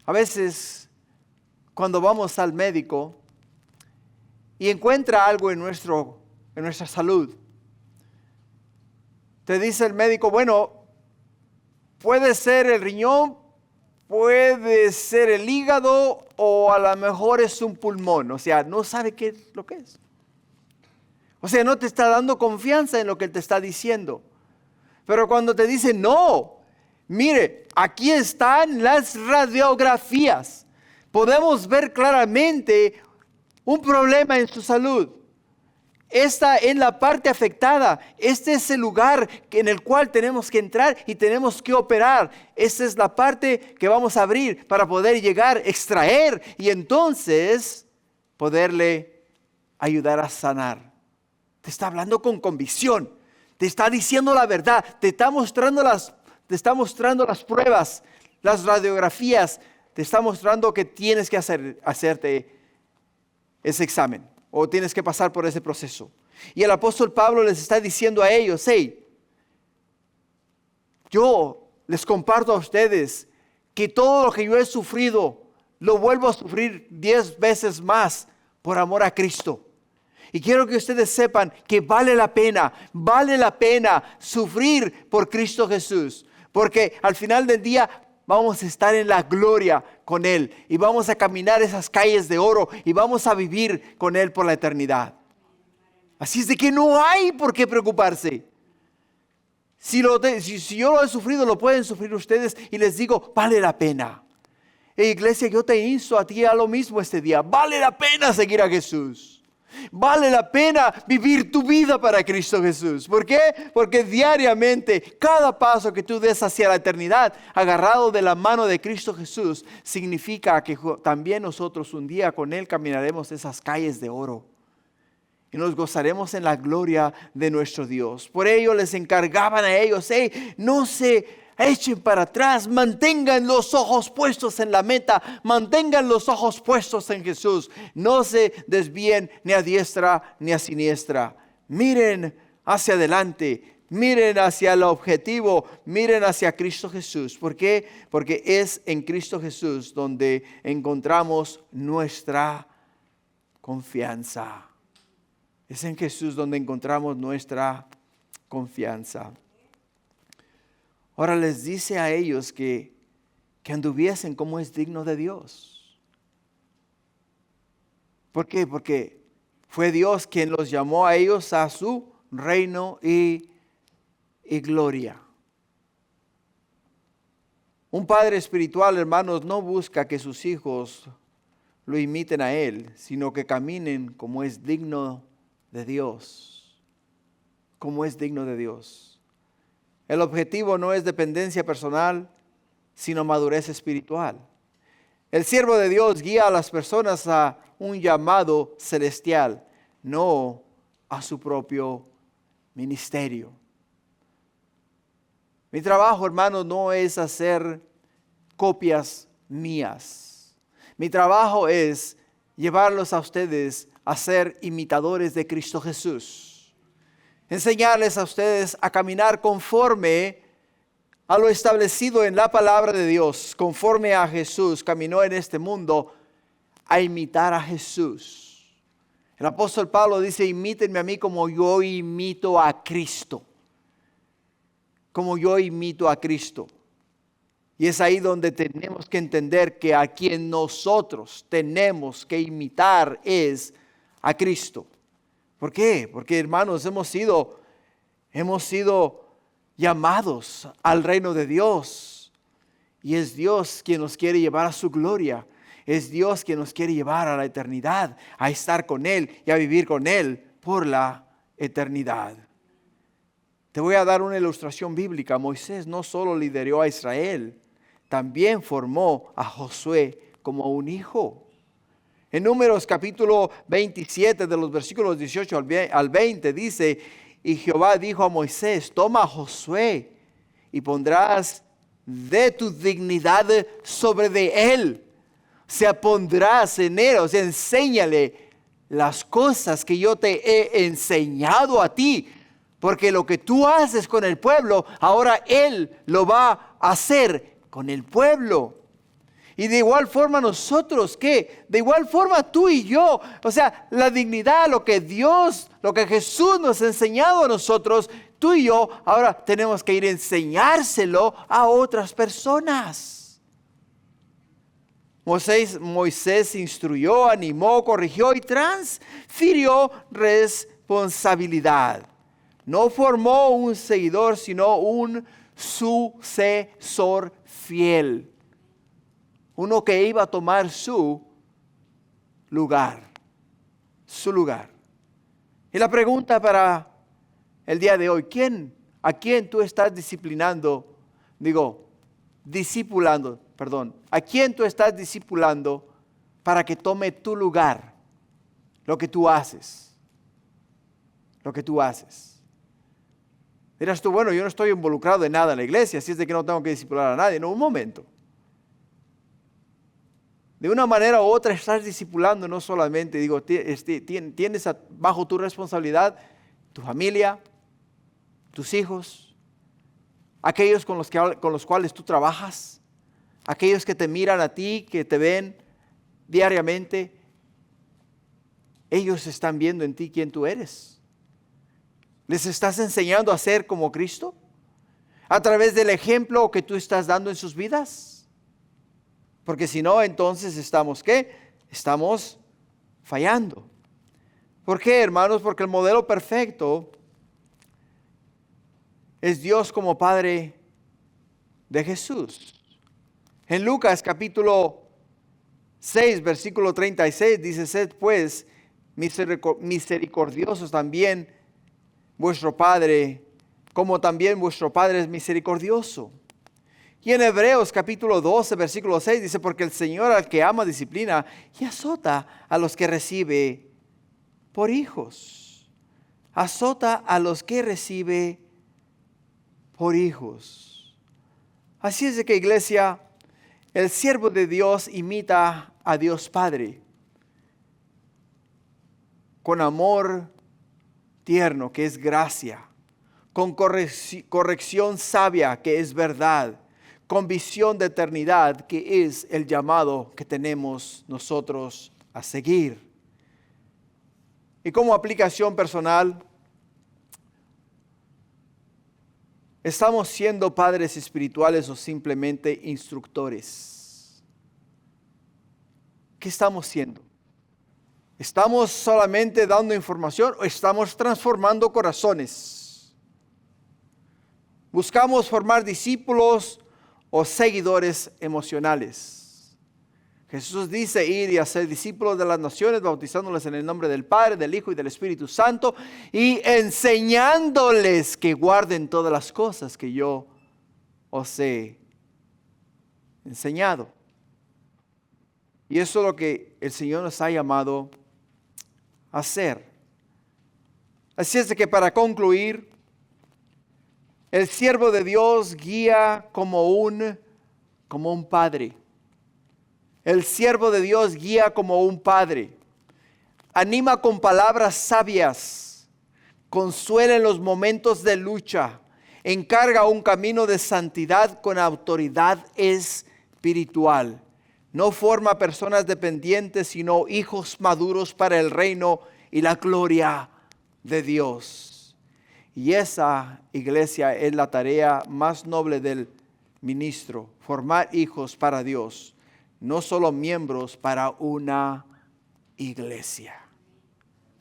A veces, cuando vamos al médico y encuentra algo en nuestra salud, te dice el médico: bueno, puede ser el riñón, puede ser el hígado, o a lo mejor es un pulmón. O sea, no sabe qué es lo que es. O sea, no te está dando confianza en lo que él te está diciendo. Pero cuando te dice: no, mire, aquí están las radiografías, podemos ver claramente un problema en su salud. Está en la parte afectada. Este es el lugar en el cual tenemos que entrar y tenemos que operar. Esta es la parte que vamos a abrir para poder llegar, extraer y entonces poderle ayudar a sanar. Te está hablando con convicción. Te está diciendo la verdad. Te está mostrando las pruebas, las radiografías. Te está mostrando que tienes que hacerte ese examen o tienes que pasar por ese proceso. Y el apóstol Pablo les está diciendo a ellos: hey, yo les comparto a ustedes que todo lo que yo he sufrido lo vuelvo a sufrir 10 veces más por amor a Cristo. Y quiero que ustedes sepan que vale la pena sufrir por Cristo Jesús. Porque al final del día vamos a estar en la gloria con Él. Y vamos a caminar esas calles de oro. Y vamos a vivir con Él por la eternidad. Así es de que no hay por qué preocuparse. Si yo lo he sufrido, lo pueden sufrir ustedes. Y les digo, vale la pena. Iglesia, yo te insto a ti a lo mismo este día. Vale la pena seguir a Jesús. Vale la pena vivir tu vida para Cristo Jesús. ¿Por qué? Porque diariamente, cada paso que tú des hacia la eternidad, agarrado de la mano de Cristo Jesús, significa que también nosotros un día con Él caminaremos esas calles de oro. Y nos gozaremos en la gloria de nuestro Dios. Por ello les encargaban a ellos: hey, no se echen para atrás, mantengan los ojos puestos en la meta, mantengan los ojos puestos en Jesús. No se desvíen ni a diestra ni a siniestra. Miren hacia adelante, miren hacia el objetivo, miren hacia Cristo Jesús. ¿Por qué? Porque es en Cristo Jesús donde encontramos nuestra confianza. Es en Jesús donde encontramos nuestra confianza. Ahora les dice a ellos que anduviesen como es digno de Dios. ¿Por qué? Porque fue Dios quien los llamó a ellos a su reino y gloria. Un padre espiritual, hermanos, no busca que sus hijos lo imiten a Él, sino que caminen como es digno de Dios. Como es digno de Dios. El objetivo no es dependencia personal, sino madurez espiritual. El siervo de Dios guía a las personas a un llamado celestial, no a su propio ministerio. Mi trabajo, hermanos, no es hacer copias mías. Mi trabajo es llevarlos a ustedes a ser imitadores de Cristo Jesús. Enseñarles a ustedes a caminar conforme a lo establecido en la palabra de Dios, conforme a Jesús caminó en este mundo, a imitar a Jesús. El apóstol Pablo dice, imítenme a mí como yo imito a Cristo. Como yo imito a Cristo. Y es ahí donde tenemos que entender que a quien nosotros tenemos que imitar es a Cristo. ¿Por qué? Porque, hermanos, hemos sido llamados al reino de Dios. Y es Dios quien nos quiere llevar a su gloria. Es Dios quien nos quiere llevar a la eternidad, a estar con Él y a vivir con Él por la eternidad. Te voy a dar una ilustración bíblica. Moisés no solo lideró a Israel, también formó a Josué como un hijo. En Números capítulo 27 de los versículos 18 al 20 dice, y Jehová dijo a Moisés, toma a Josué y pondrás de tu dignidad sobre de él. O sea, pondrás en él, o sea, enséñale las cosas que yo te he enseñado a ti. Porque lo que tú haces con el pueblo, ahora él lo va a hacer con el pueblo. Y de igual forma nosotros, ¿qué? De igual forma tú y yo, o sea, la dignidad, lo que Dios, lo que Jesús nos ha enseñado a nosotros, tú y yo, ahora tenemos que ir a enseñárselo a otras personas. Moisés instruyó, animó, corrigió y transfirió responsabilidad. No formó un seguidor, sino un sucesor fiel. Uno que iba a tomar su lugar. Su lugar. Y la pregunta para el día de hoy, ¿a quién tú estás discipulando? ¿A quién tú estás discipulando para que tome tu lugar? Lo que tú haces. Lo que tú haces. Dirás tú, bueno, yo no estoy involucrado en nada en la iglesia, así es de que no tengo que discipular a nadie. No, un momento. De una manera u otra estás discipulando, no solamente, tienes bajo tu responsabilidad tu familia, tus hijos, aquellos con los cuales tú trabajas, aquellos que te miran a ti, que te ven diariamente. Ellos están viendo en ti quién tú eres. ¿Les estás enseñando a ser como Cristo? ¿A través del ejemplo que tú estás dando en sus vidas? Porque si no, entonces estamos, ¿qué? Estamos fallando. ¿Por qué, hermanos? Porque el modelo perfecto es Dios como Padre de Jesús. En Lucas capítulo 6, versículo 36 dice, sed pues misericordiosos también vuestro Padre, como también vuestro Padre es misericordioso. Y en Hebreos capítulo 12, versículo 6 dice, porque el Señor al que ama disciplina y azota a los que recibe por hijos. Azota a los que recibe por hijos. Así es de que, iglesia, el siervo de Dios imita a Dios Padre con amor tierno, que es gracia, con corrección sabia, que es verdad, con visión de eternidad, que es el llamado que tenemos nosotros a seguir. Y como aplicación personal, ¿estamos siendo padres espirituales o simplemente instructores? ¿Qué estamos siendo? ¿Estamos solamente dando información o estamos transformando corazones? ¿Buscamos formar discípulos o seguidores emocionales? Jesús dice ir y hacer discípulos de las naciones, bautizándoles en el nombre del Padre, del Hijo y del Espíritu Santo, y enseñándoles que guarden todas las cosas que yo os he enseñado. Y eso es lo que el Señor nos ha llamado a hacer. Así es de que, para concluir, el siervo de Dios guía como un padre. El siervo de Dios guía como un padre. Anima con palabras sabias. Consuela en los momentos de lucha. Encarga un camino de santidad con autoridad espiritual. No forma personas dependientes, sino hijos maduros para el reino y la gloria de Dios. Y esa, iglesia, es la tarea más noble del ministro: formar hijos para Dios. No solo miembros para una iglesia.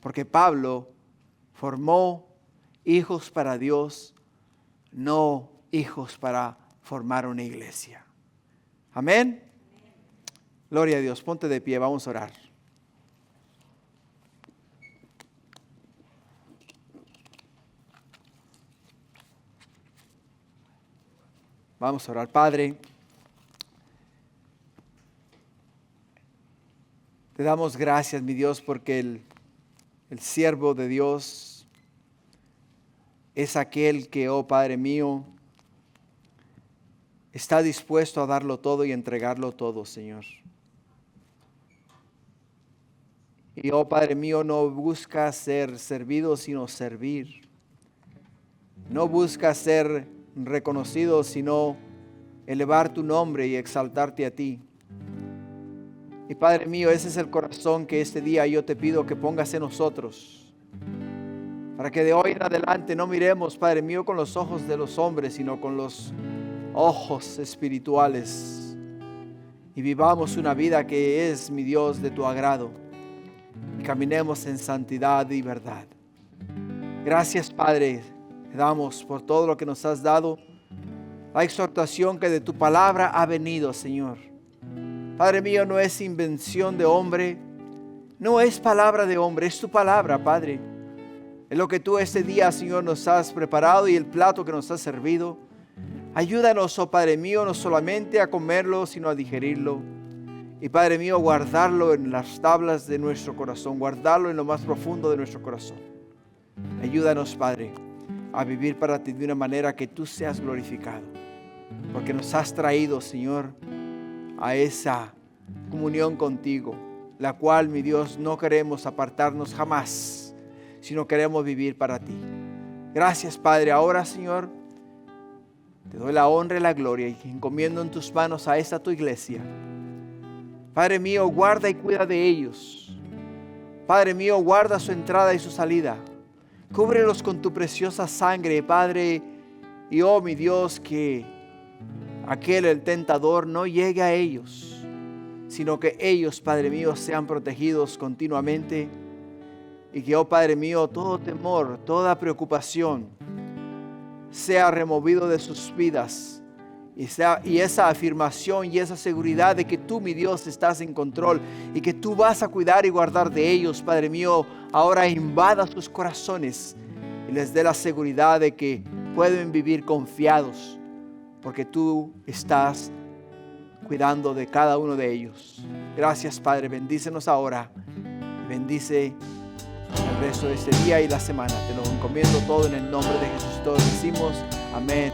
Porque Pablo formó hijos para Dios, no hijos para formar una iglesia. Amén. Gloria a Dios. Ponte de pie, vamos a orar. Vamos a orar. Padre, te damos gracias, mi Dios, porque el siervo de Dios es aquel que, oh Padre mío, está dispuesto a darlo todo y entregarlo todo, Señor. Y, oh Padre mío, no busca ser servido, sino servir. No busca ser reconocido, sino elevar tu nombre y exaltarte a ti. Y Padre mío, ese es el corazón que este día yo te pido que pongas en nosotros, para que de hoy en adelante no miremos, Padre mío, con los ojos de los hombres, sino con los ojos espirituales, y vivamos una vida que es, mi Dios, de tu agrado, y caminemos en santidad y verdad. Gracias, Padre, te damos por todo lo que nos has dado, la exhortación que de tu palabra ha venido, Señor. Padre mío, no es invención de hombre, no es palabra de hombre, es tu palabra, Padre. Es lo que tú este día, Señor, nos has preparado y el plato que nos has servido. Ayúdanos, oh Padre mío, no solamente a comerlo, sino a digerirlo. Y Padre mío, guardarlo en las tablas de nuestro corazón, guardarlo en lo más profundo de nuestro corazón. Ayúdanos, Padre, a vivir para ti de una manera que tú seas glorificado. Porque nos has traído, Señor, a esa comunión contigo, la cual, mi Dios, no queremos apartarnos jamás, sino queremos vivir para ti. Gracias, Padre. Ahora, Señor, te doy la honra y la gloria y encomiendo en tus manos a esta tu iglesia. Padre mío, guarda y cuida de ellos. Padre mío, guarda su entrada y su salida. Cúbrelos con tu preciosa sangre, Padre. Y oh, mi Dios, que el tentador no llegue a ellos, sino que ellos, Padre mío, sean protegidos continuamente. Y que, oh Padre mío, todo temor, toda preocupación sea removido de sus vidas. Y esa afirmación y esa seguridad de que tú, mi Dios, estás en control y que tú vas a cuidar y guardar de ellos, Padre mío, ahora invada sus corazones y les dé la seguridad de que pueden vivir confiados, porque tú estás cuidando de cada uno de ellos. Gracias, Padre. Bendícenos ahora. Bendice el resto de este día y la semana. Te lo encomiendo todo en el nombre de Jesús. Todos decimos amén.